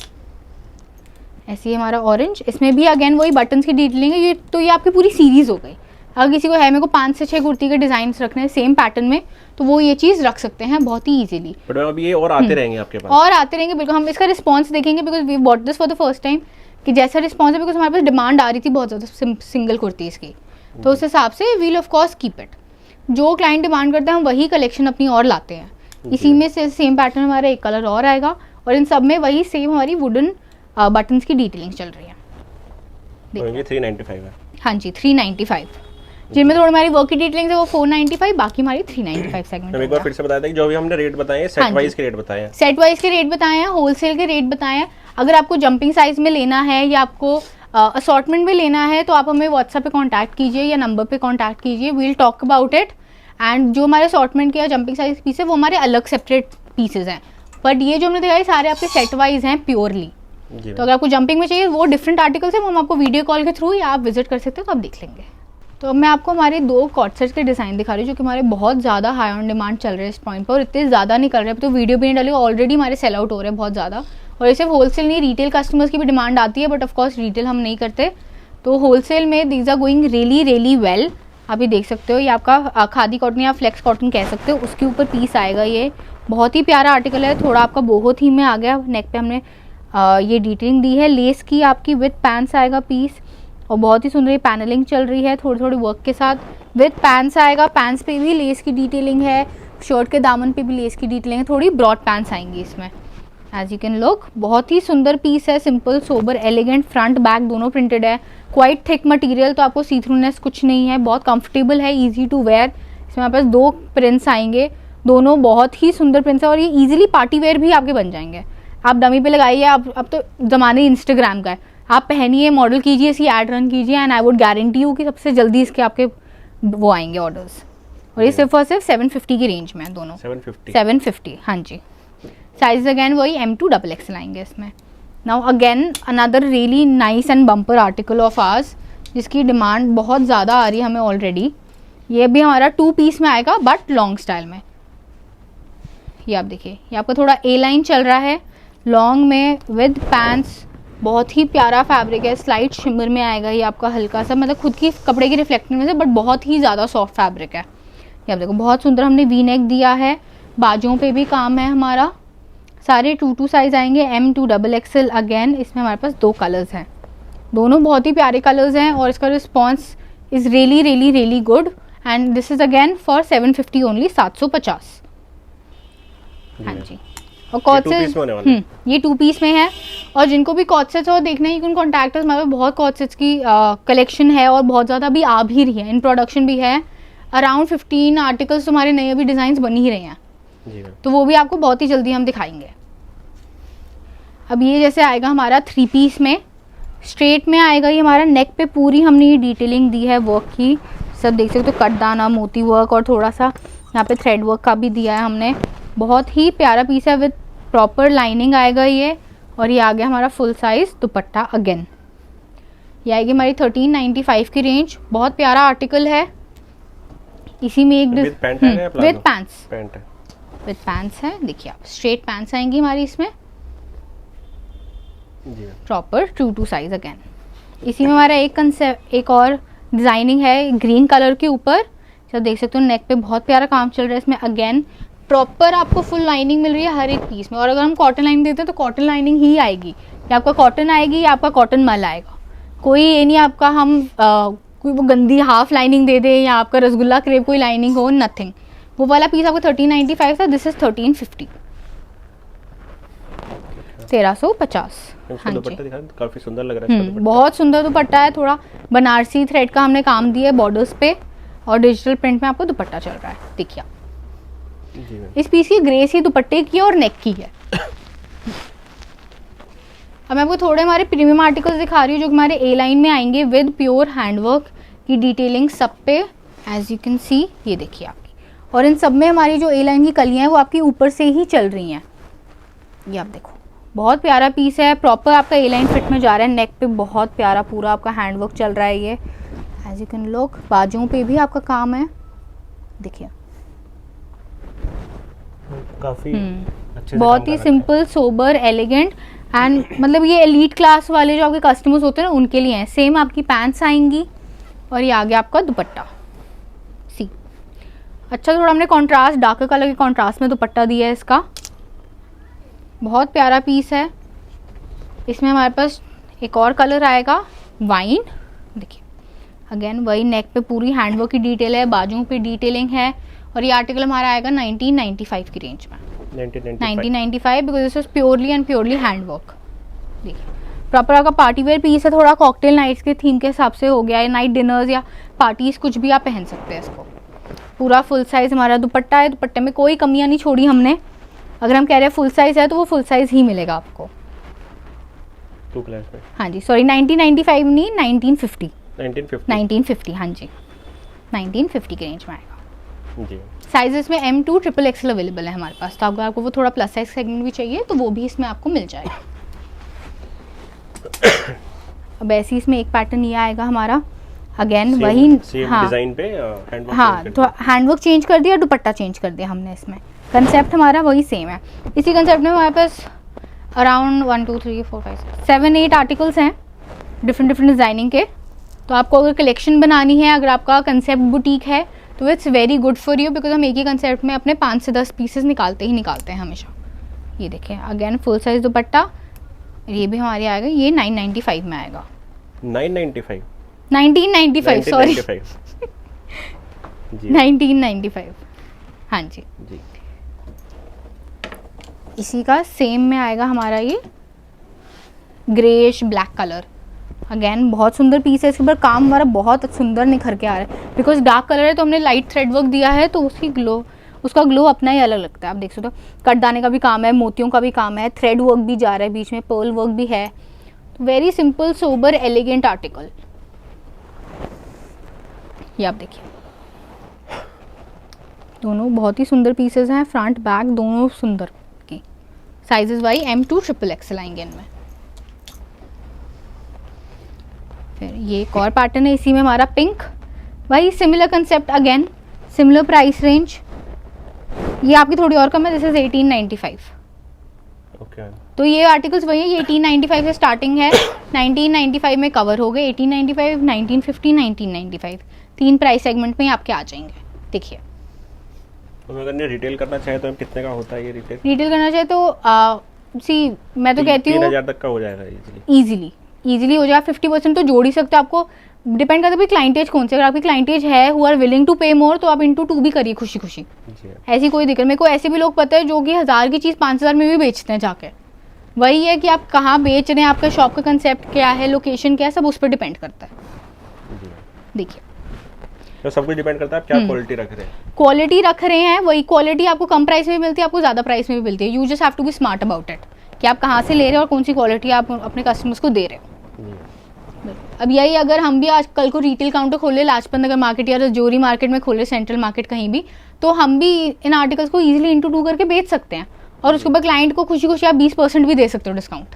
ऐसे ही हमारा ऑरेंज, इसमें भी अगेन वही बटन्स की डिटेलिंग है। ये तो ये आपकी पूरी सीरीज हो गई। अगर किसी को है मेरे को 5 से 6 कुर्ती के डिजाइन रखने हैं सेम पैटर्न में, तो वो ये चीज़ रख सकते हैं बहुत ही इजीली। बट अभी ये और आते रहेंगे आपके पास? और आते रहेंगे बिल्कुल। हम इसका रिस्पांस देखेंगे, because we bought this for the first time, कि जैसा रिस्पांस है, बिकॉज हमारे पास डिमांड आ रही थी बहुत ज़्यादा सिंगल कुर्तीज़ की, तो उस हिसाब से we'll of course keep it. जो क्लाइंट डिमांड करते हैं हम वही कलेक्शन अपनी और लाते हैं। इसी में से सेम पैटर्न हमारा एक कलर और आएगा, और इन सब में वही सेम हमारी वुडन बटन्स की डिटेलिंग चल रही है। देखिए 395 है। हाँ जी, 395, जिनमें थोड़ी हमारी वर्क की डिटेलिंग है वो 495, बाकी हमारी 395 सेगमेंट। एक बार फिर से बता दें कि जो भी हमने रेट बताए हैं, सेट वाइज के रेट बताए हैं। सेट वाइज के रेट बताए हैं, होलसेल के रेट बताए हैं। अगर आपको जंपिंग साइज में लेना है या आपको असॉर्टमेंट में लेना है, तो आप हमें व्हाट्सएप पे कांटेक्ट कीजिए या नंबर पे कांटेक्ट कीजिए, we'll talk about it. And जो हमारे असॉर्टमेंट के या जंपिंग साइज पीस है वो हमारे अलग सेपरेट पीसेज हैं, बट ये जो हमने दिखाया सारे आपके सेट वाइज हैं प्योरली। तो अगर आपको जंपिंग में चाहिए वो डिफरेंट आर्टिकल्स हैं, वो हम आपको वीडियो कॉल के थ्रू या आप विजिट कर सकते हो, तो आप देख लेंगे। तो अब मैं आपको हमारे 2 कॉट सेट्स के डिज़ाइन दिखा रही हूँ, जो कि हमारे बहुत ज़्यादा हाई ऑन डिमांड चल रहे हैं इस पॉइंट पर, और इतने ज़्यादा नहीं कर रहे, तो वीडियो भी नहीं डाली, ऑलरेडी हमारे सेल आउट हो रहे हैं बहुत ज़्यादा। और ये सिर्फ होलसेल नहीं, रिटेल कस्टमर्स की भी डिमांड आती है, बट ऑफकोर्स रिटेल हम नहीं करते, तो होलसेल में these are going really well. आप ये देख सकते हो, ये आपका खादी कॉटन या फ्लेक्स कॉटन कह सकते हो, उसके ऊपर पीस आएगा। ये बहुत ही प्यारा आर्टिकल है, थोड़ा आपका बोहो थीम में आ गया। नेक पे हमने ये डिटेलिंग दी है, लेस की आपकी विद पैंट्स आएगा पीस, और बहुत ही सुंदर पैनलिंग चल रही है थोड़ी थोड़ी वर्क के साथ। विद पैंट्स आएगा, पैंट्स पे भी लेस की डिटेलिंग है, शर्ट के दामन पे भी लेस की डिटेलिंग है, थोड़ी ब्रॉड पैंट्स आएंगी इसमें। एज यू कैन लुक, बहुत ही सुंदर पीस है, simple sober elegant, front back दोनों प्रिंटेड है, क्वाइट थिक मटेरियल, तो आपको सी थ्रूनेस कुछ नहीं है, बहुत कंफर्टेबल है, इजी टू वेयर। इसमें हमारे पास 2 प्रिंट्स आएंगे, दोनों बहुत ही सुंदर प्रिंट्स है, और ये इजीली पार्टी वेयर भी आपके बन जाएंगे। आप डमी पे लगाइए, अब तो ज़माने इंस्टाग्राम का है, आप पहनिए, मॉडल कीजिए, इसकी एड रन कीजिए, and I would guarantee you कि सबसे जल्दी इसके आपके वो आएंगे ऑर्डर्स। और ये सिर्फ और सिर्फ 750 की रेंज में है दोनों। 750 हाँ जी। साइज अगेन वही M2XXL आएंगे इसमें। Now again another really nice and bumper article of ours, जिसकी डिमांड बहुत ज़्यादा आ रही है हमें ऑलरेडी। ये भी हमारा 2 पीस में आएगा, बट लॉन्ग स्टाइल में। ये आप देखिए, ये आपका थोड़ा ए लाइन चल रहा है, लॉन्ग में विद पैंट्स, बहुत ही प्यारा फैब्रिक है, स्लाइट शिमर में आएगा। ये आपका हल्का सा, मतलब खुद की कपड़े की रिफ्लेक्टिंग में से, बट बहुत ही ज़्यादा सॉफ्ट फैब्रिक है। ये आप देखो, बहुत सुंदर हमने वी नेक दिया है, बाजुओं पे भी काम है हमारा। सारे 2 साइज आएंगे, M2XXL। अगेन इसमें हमारे पास 2 कलर्स हैं, दोनों बहुत ही प्यारे कलर्स हैं, और इसका response is really good. And this is again for 750 only, 750। हाँ जी। और कॉट सेट्स ये 2 पीस में है, और जिनको भी कॉट सेट्स और देखना है, यू कैन कॉन्टैक्ट अस। हमारे बहुत कॉट सेट्स की कलेक्शन है और बहुत ज़्यादा भी आ भी रही है, इन प्रोडक्शन भी है। अराउंड 15 आर्टिकल्स तुम्हारे नए अभी डिज़ाइंस बन ही रहे हैं जी, तो वो भी आपको बहुत ही जल्दी हम दिखाएंगे। अब ये जैसे आएगा हमारा 3 पीस में, स्ट्रेट में आएगा ये हमारा। नेक पे पूरी हमने ये डिटेलिंग दी है वर्क की, सब देख सकते हो, कटदाना, मोती वर्क और थोड़ा सा यहाँ पे थ्रेड वर्क का भी दिया है हमने। बहुत ही प्यारा पीस है, विद प्रॉपर लाइनिंग आएगा ये। और ये आ गया हमारा फुल साइज दुपट्टा। अगेन ये आएगी हमारी 1395 की रेंज। बहुत प्यारा आर्टिकल है। इसी में एक विद पैंट है, विद पैंट्स, पैंट है, विद पैंट्स है। देखिए आप, स्ट्रेट पैंट्स आएंगी हमारी इसमें, proper true to size. Again इसी में हमारा एक कंसेप्ट, एक और डिजाइनिंग है ग्रीन कलर के ऊपर, जब देख सकते हो नेक पे बहुत प्यारा काम चल रहा है इसमें। अगेन प्रॉपर आपको फुल लाइनिंग मिल रही है हर एक पीस में। और अगर हम कॉटन लाइनिंग देते हैं तो कॉटन लाइनिंग ही आएगी, या आपका कॉटन आएगी या आपका कॉटन मल आएगा। कोई ये नहीं आपका हम कोई वो गंदी हाफ लाइनिंग दे दे, या आपका रसगुल्ला क्रेप कोई लाइनिंग हो, नथिंग। वो वाला पीस आपको 1395 था, दिस इज 1350, 1350। हाँ जी, काफी सुंदर लग रहा है। बहुत सुंदर दुपट्टा है। थोड़ा बनारसी थ्रेड का हमने काम दिया है बॉर्डर्स पे, और डिजिटल प्रिंट में आपको दुपट्टा चल रहा है। देखिए इस पीस की ग्रेस ही दुपट्टे की और नेक की है। अब मैं आपको थोड़े हमारे प्रीमियम आर्टिकल्स दिखा रही हूँ, जो हमारे ए लाइन में आएंगे, विद प्योर हैंडवर्क की डिटेलिंग सब पे, एज यू कैन सी। ये देखिए आपकी, और इन सब में हमारी जो ए लाइन की कलियां हैं वो आपकी ऊपर से ही चल रही हैं। ये आप देखो, बहुत प्यारा पीस है। प्रॉपर आपका ए लाइन फिट में जा रहा है। नेक पे बहुत प्यारा पूरा आपका हैंडवर्क चल रहा है ये, एज यू कैन लुक। बाजुओं पे भी आपका काम है, देखिए काफी अच्छे, बहुत ही सिंपल, सोबर, एलिगेंट, एंड मतलब ये एलीट क्लास वाले जो आपके कस्टमर्स होते हैं ना, उनके लिए हैं। सेम आपकी पैंट्स आएंगी, और ये आ गया आपका दुपट्टा। सी अच्छा, थोड़ा हमने कॉन्ट्रास्ट, डार्क कलर के कॉन्ट्रास्ट में दुपट्टा दिया है इसका। बहुत प्यारा पीस है। इसमें हमारे पास एक और कलर आएगा, वाइन। देखिए अगेन वही, नेक पे पूरी हैंडवर्क की डिटेल है, बाजुओं पे डिटेलिंग है। और ये आर्टिकल हमारा आएगा 1995 की रेंज में, 1995, because this is purely and purely handwork. देखिए प्रॉपर आपका पार्टी वेयर पीस है, थोड़ा कॉकटेल नाइट्स के थीम के हिसाब से हो गया है, नाइट डिनर्स या पार्टीज कुछ भी आप पहन सकते हैं इसको। पूरा फुल साइज हमारा दुपट्टा है, दुपट्टे में कोई कमियां नहीं छोड़ी हमने। अगर हम कह रहे हैं फुल साइज है तो वो फुल साइज ही मिलेगा आपको। 2 क्लास में, हाँ जी, सॉरी 1995 नहीं, 1950, 1950, हाँ जी, 1950 की रेंज में आएगा जी। साइजेस में M2 XXL अवेलेबल है हमारे पास। तो अगर आपको वो थोड़ा प्लस साइज सेगमेंट भी चाहिए तो वो भी इसमें आपको मिल जाएगा। अब ऐसे इसमें एक पैटर्न ये आएगा हमारा, अगेन वही, हाँ डिजाइन पे हैंडवर्क, हाँ तो हैंडवर्क चेंज कर दिया, दुपट्टा चेंज कर दिया हमने। इसमें कंसेप्ट हमारा वही सेम है। इसी कंसेप्ट में हमारे पास अराउंड 1 2 3 4 5 6 7 8 आर्टिकल्स हैं डिफरेंट डिज़ाइनिंग के। तो आपको अगर कलेक्शन बनानी है, अगर आपका कंसेप्ट बुटीक है, तो it's very good for you, because हम एक ही कंसेप्ट में अपने 5 से 10 पीसेस निकालते हैं हमेशा। ये देखें अगेन फुल साइज दुपट्टा, ये भी हमारे आएगा, ये 995 में आएगा। 995, 1995 सॉरी, 1995, हाँ जी। इसी का सेम में आएगा हमारा ये ग्रेश ब्लैक कलर। अगेन बहुत सुंदर पीस है, इसके ऊपर काम हमारा बहुत सुंदर निखर के आ रहा है, बिकॉज डार्क कलर है तो हमने लाइट थ्रेड वर्क दिया है, तो उसका ग्लो अपना ही अलग लगता है। आप देख सकते हो, कटदाने का भी काम है, मोतियों का भी काम है, थ्रेड वर्क भी जा रहा है, बीच में पर्ल वर्क भी है। Very simple, sober, elegant article. ये आप देखिए, दोनों बहुत ही सुंदर पीसेस हैं, फ्रंट बैक दोनों सुंदर की। साइजेस वाई M2 XXL आएंगे इनमें। फिर ये एक और पैटर्न है, इसी में हमारा पिंक, वही similar concept, again similar price range. ये आपकी थोड़ी और कम है, दिस इज 1895। ओके, तो ये आर्टिकल्स वही है, ये 1895 से स्टार्टिंग है, 1995 में कवर हो गए। 1895, 1950, 1995, 3 प्राइस सेगमेंट में आपके आ जाएंगे। देखिए तो अगर रिटेल करना चाहे तो कितने का होता है ये रिटेल? रिटेल करना चाहे तो मैं तो कहती हूँ 3000 तक का हो जाएगा इजीली हो जाएगा। 50% तो जोड़ ही सकते हो। आपको डिपेंड करता है क्लाइंटेज कौन से, अगर आपकी क्लाइंटेज है हु आर विलिंग टू पे मोर तो आप इंटू 2 भी करिए खुशी खुशी, ऐसी कोई दिक्कत। मेरे को ऐसे भी लोग पता है जो कि 1000 की चीज़ 5000 में भी बेचते हैं जाके। वही है कि आप कहाँ बेच रहे हैं, आपका शॉप का कंसेप्ट क्या है, लोकेशन क्या है, सब उस पर डिपेंड करता है। देखिए तो सब कुछ डिपेंड करता है आप क्या क्वालिटी रख रहे हैं। क्वालिटी रख रहे हैं, वही क्वालिटी आपको कम प्राइस में भी मिलती है, आपको ज़्यादा प्राइस में भी मिलती है। You just have to be smart about it कि आप कहाँ से ले रहे हो और कौन सी क्वालिटी आप अपने कस्टमर्स को दे रहे हो। अब यही अगर हम भी आज कल को रिटेल काउंटर खोले लाजपत नगर मार्केट या जोरी मार्केट में खोले, सेंट्रल मार्केट कहीं भी, तो हम भी इन आर्टिकल्स को इजीली इंटू 2 करके बेच सकते हैं और उसके बाद क्लाइंट को खुशी खुशी आप 20% भी दे सकते हो डिस्काउंट।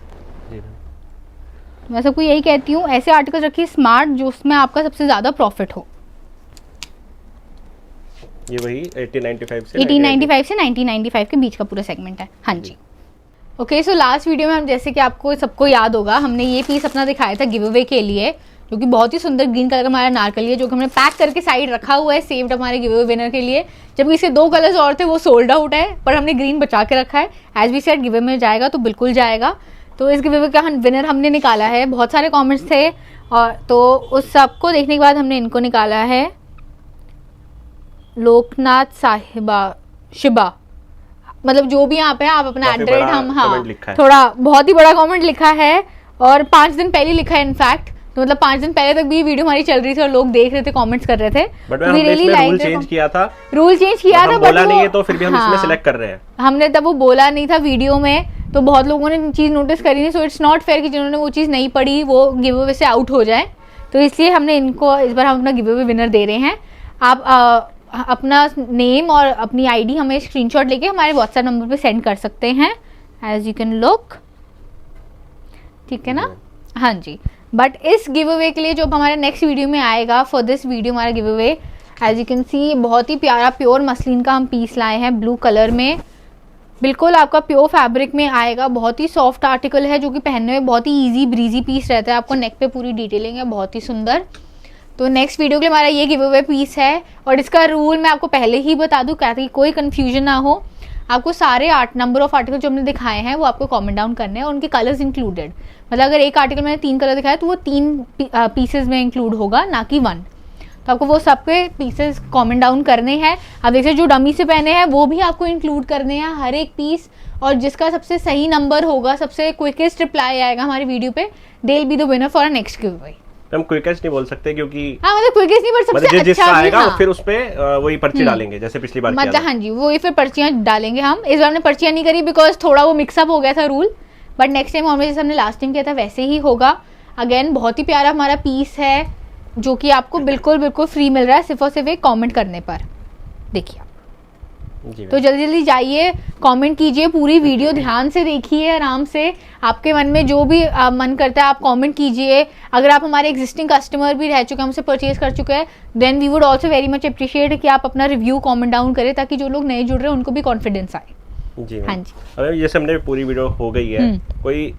मैं सबको यही कहती हूँ, ऐसे आर्टिकल रखिए स्मार्ट जो उसमें आपका सबसे ज़्यादा प्रॉफिट हो। ये वही 1895 से 1995 के बीच का पूरा सेगमेंट है। हाँ जी। ओके, सो लास्ट वीडियो में हम जैसे कि आपको सबको याद होगा हमने ये पीस अपना दिखाया था गिव अवे के लिए, जो कि बहुत ही सुंदर ग्रीन कलर का हमारा नारकली है, जो कि हमने पैक करके साइड रखा हुआ है सेव्ड हमारे गिव अवे विनर के लिए। जबकि इसके 2 कलर्स और थे वो सोल्ड आउट है, पर हमने ग्रीन बचा के रखा है। As we said give away में जाएगा तो बिल्कुल जाएगा। तो इस गिव अवे का विनर हमने निकाला है, बहुत सारे कॉमेंट्स थे और तो उस सबको देखने के बाद हमने इनको निकाला है, लोकनाथ साहिबा शिबा, मतलब जो भी यहाँ पे आप अपना एड्रेस हम थोड़ा बहुत ही बड़ा कमेंट लिखा है और 5 दिन पहले लिखा है इनफैक्ट। तो मतलब 5 दिन पहले तक भी वीडियो हमारी चल रही थी और लोग देख रहे थे, कमेंट्स कर रहे थे। बट हमने इसमें रूल चेंज किया था, बोला नहीं है तो फिर भी हम इसमें सिलेक्ट कर रहे हैं। हमने तब वो बोला नहीं था वीडियो में, तो बहुत लोगों ने चीज़ नोटिस करी नहीं। सो इट्स नॉट फेयर कि जिन्होंने वो चीज़ नहीं पढ़ी वो गिव अवे से आउट हो जाए। तो इसलिए हमने इनको इस बार हम अपना गिव अवे विनर दे रहे हैं। आप अपना नेम और अपनी आईडी हमें स्क्रीनशॉट लेके हमारे व्हाट्सएप नंबर पे सेंड कर सकते हैं, एज यू कैन लुक, ठीक है ना। हाँ जी। बट इस गिव अवे के लिए जो हमारे नेक्स्ट वीडियो में आएगा, फॉर दिस वीडियो हमारा give away as you can see बहुत ही प्यारा प्योर मसलिन का हम पीस लाए हैं ब्लू कलर में, बिल्कुल आपका प्योर फैब्रिक में आएगा। बहुत ही सॉफ्ट आर्टिकल है जो कि पहनने में बहुत ही इजी ब्रीजी पीस रहता है। आपको नेक पे पूरी डिटेलिंग है, बहुत ही सुंदर। तो नेक्स्ट वीडियो के लिए हमारा ये गिव अवे पीस है और इसका रूल मैं आपको पहले ही बता दूं ताकि कोई कंफ्यूजन ना हो। आपको सारे नंबर ऑफ आर्टिकल जो हमने दिखाए हैं वो आपको कमेंट डाउन करने हैं और उनके कलर्स इंक्लूडेड। मतलब अगर एक आर्टिकल मैंने 3 कलर दिखाया तो वो 3 पीसेज में इंक्लूड होगा, ना कि 1। तो आपको वो सबके पीसेस कमेंट डाउन करने हैं। आप देखिए जो डमी से पहने हैं वो भी आपको इंक्लूड करने हैं हर एक पीस, और जिसका सबसे सही नंबर होगा, सबसे क्विकेस्ट रिप्लाई आएगा हमारी वीडियो पे, they will be the winner for next give away. हम क्विकेस्ट नहीं बोल सकते क्योंकि मतलब क्विकेस्ट नहीं, पर सबसे जिसका अच्छा आएगा फिर उस पे वही पर्ची डालेंगे जैसे पिछली बार किया था। हाँ जी, वही फिर पर्चियां डालेंगे हम। इस बार हमने पर्चियां नहीं करी बिकॉज थोड़ा वो मिक्सअप हो गया था रूल, बट नेक्स्ट टाइम हमें जैसे हमने लास्ट टाइम किया था वैसे ही होगा। अगेन बहुत ही प्यारा हमारा पीस है जो कि आपको बिल्कुल बिल्कुल फ्री मिल रहा है सिर्फ और सिर्फ एक कॉमेंट करने पर। देखिए तो जल्दी जल्दी जाइए, कमेंट कीजिए, पूरी वीडियो ध्यान से देखिए आराम से। आपके मन में जो भी मन करता है आप कमेंट कीजिए। अगर आप हमारे एग्जिस्टिंग कस्टमर भी रह चुके हैं, हमसे परचेज कर चुके हैं, then we would also very much appreciate कि आप अपना रिव्यू कमेंट डाउन करें ताकि जो लोग नए जुड़ रहे हैं उनको भी कॉन्फिडेंस आए। जी हाँ जी। अगर जैसे हमने पूरी वीडियो हो गई है, कोई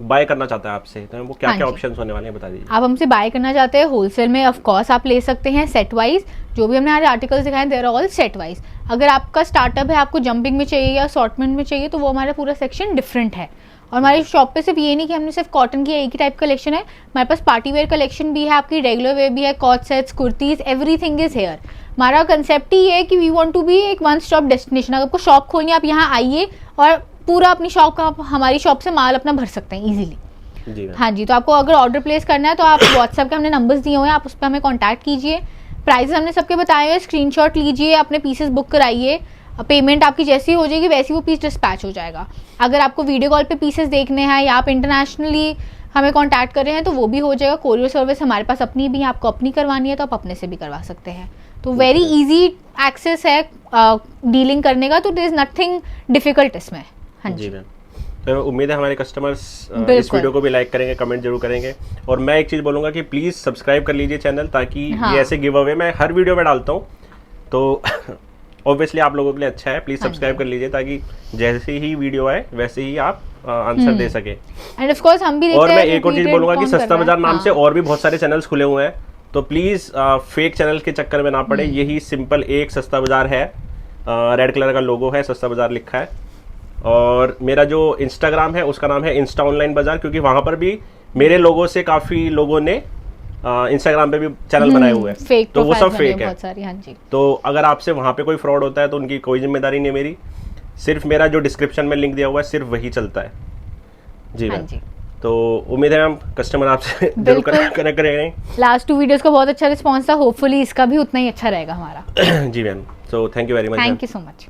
बाय करना चाहता है आपसे तो वो क्या क्या ऑप्शंस होने वाले हैं बता दीजिए। आप हमसे बाय करना चाहते हैं होलसेल में, ऑफ कोर्स आप ले सकते हैं सेट वाइज। जो भी हमने आज आर्टिकल्स दिखाए देयर ऑल सेट वाइज। अगर आपका स्टार्टअप है, आपको जंपिंग में चाहिए या असॉर्टमेंट में चाहिए, तो वो हमारा पूरा सेक्शन डिफरेंट है। और हमारी शॉप पे सिर्फ ये नहीं कि हमने सिर्फ कॉटन की एक ही टाइप कलेक्शन है, हमारे पास पार्टी वेयर कलेक्शन भी है, आपकी रेगुलर वेयर भी है, co-ord sets, kurtis, everything is here. हमारा कंसेप्ट ही है कि वी वांट टू बी एक वन स्टॉप डेस्टिनेशन। अगर आपको शॉप खोलनी है आप यहाँ आइए और पूरा अपनी शॉप का हमारी शॉप से माल अपना भर सकते हैं इजीली। हाँ जी। तो आपको अगर ऑर्डर प्लेस करना है तो आप व्हाट्सएप के हमने नंबर्स दिए हुए हैं, आप उस पर हमें कॉन्टैक्ट कीजिए। प्राइसेस हमने सबके बताए हुए, स्क्रीनशॉट लीजिए, अपने पीसेस बुक कराइए। पेमेंट आपकी जैसी हो जाएगी वैसी वो पीस डिस्पैच हो जाएगा। अगर आपको वीडियो कॉल पे पीसेस देखने हैं या आप इंटरनेशनली हमें कॉन्टैक्ट कर रहे हैं तो वो भी हो जाएगा। कोरियर सर्विस हमारे पास अपनी भी है, आपको अपनी करवानी है तो आप अपने से भी करवा सकते हैं। तो वेरी इजी एक्सेस है डीलिंग करने का, तो देयर इज नथिंग डिफिकल्ट इसमें। हाँ जी। तो उम्मीद है हमारे कस्टमर्स इस वीडियो को भी लाइक करेंगे, कमेंट जरूर करेंगे। और मैं एक चीज़ बोलूँगा कि प्लीज़ सब्सक्राइब कर लीजिए चैनल, ताकि ये ऐसे गिव अवे मैं हर वीडियो में डालता हूँ तो ऑब्वियसली आप लोगों के लिए अच्छा है। प्लीज़ सब्सक्राइब कर लीजिए ताकि जैसे ही वीडियो आए वैसे ही आप आंसर दे सके। एंड ऑफ कोर्स हम भी और मैं एक और चीज़ बोलूँगा कि सस्ता बाजार नाम से और भी बहुत सारे चैनल्स खुले हुए हैं, तो प्लीज़ फेक चैनल के चक्कर में ना पड़े। यही सिंपल एक सस्ता बाजार है, रेड कलर का लोगो है, सस्ता बाजार लिखा है। और मेरा जो इंस्टाग्राम है उसका नाम है इंस्टा ऑनलाइन बाजार, क्योंकि वहाँ पर भी मेरे लोगों से काफ़ी लोगों ने इंस्टाग्राम पे भी चैनल बनाए हुए हैं, फेक तो वो सब फेक है बहुत सारी। हाँ जी। तो अगर आपसे वहाँ पे कोई फ्रॉड होता है तो उनकी कोई जिम्मेदारी नहीं है मेरी, सिर्फ मेरा जो डिस्क्रिप्शन में लिंक दिया हुआ है सिर्फ वही चलता है। जी मैम। तो उम्मीद है मैम कस्टमर आपसे जरूर कनेक्ट करेंगे। लास्ट 2 वीडियोस का बहुत अच्छा रिस्पांस था, होपफुली इसका भी उतना ही अच्छा रहेगा हमारा। जी ma'am, so thank you very much. Thank you so much.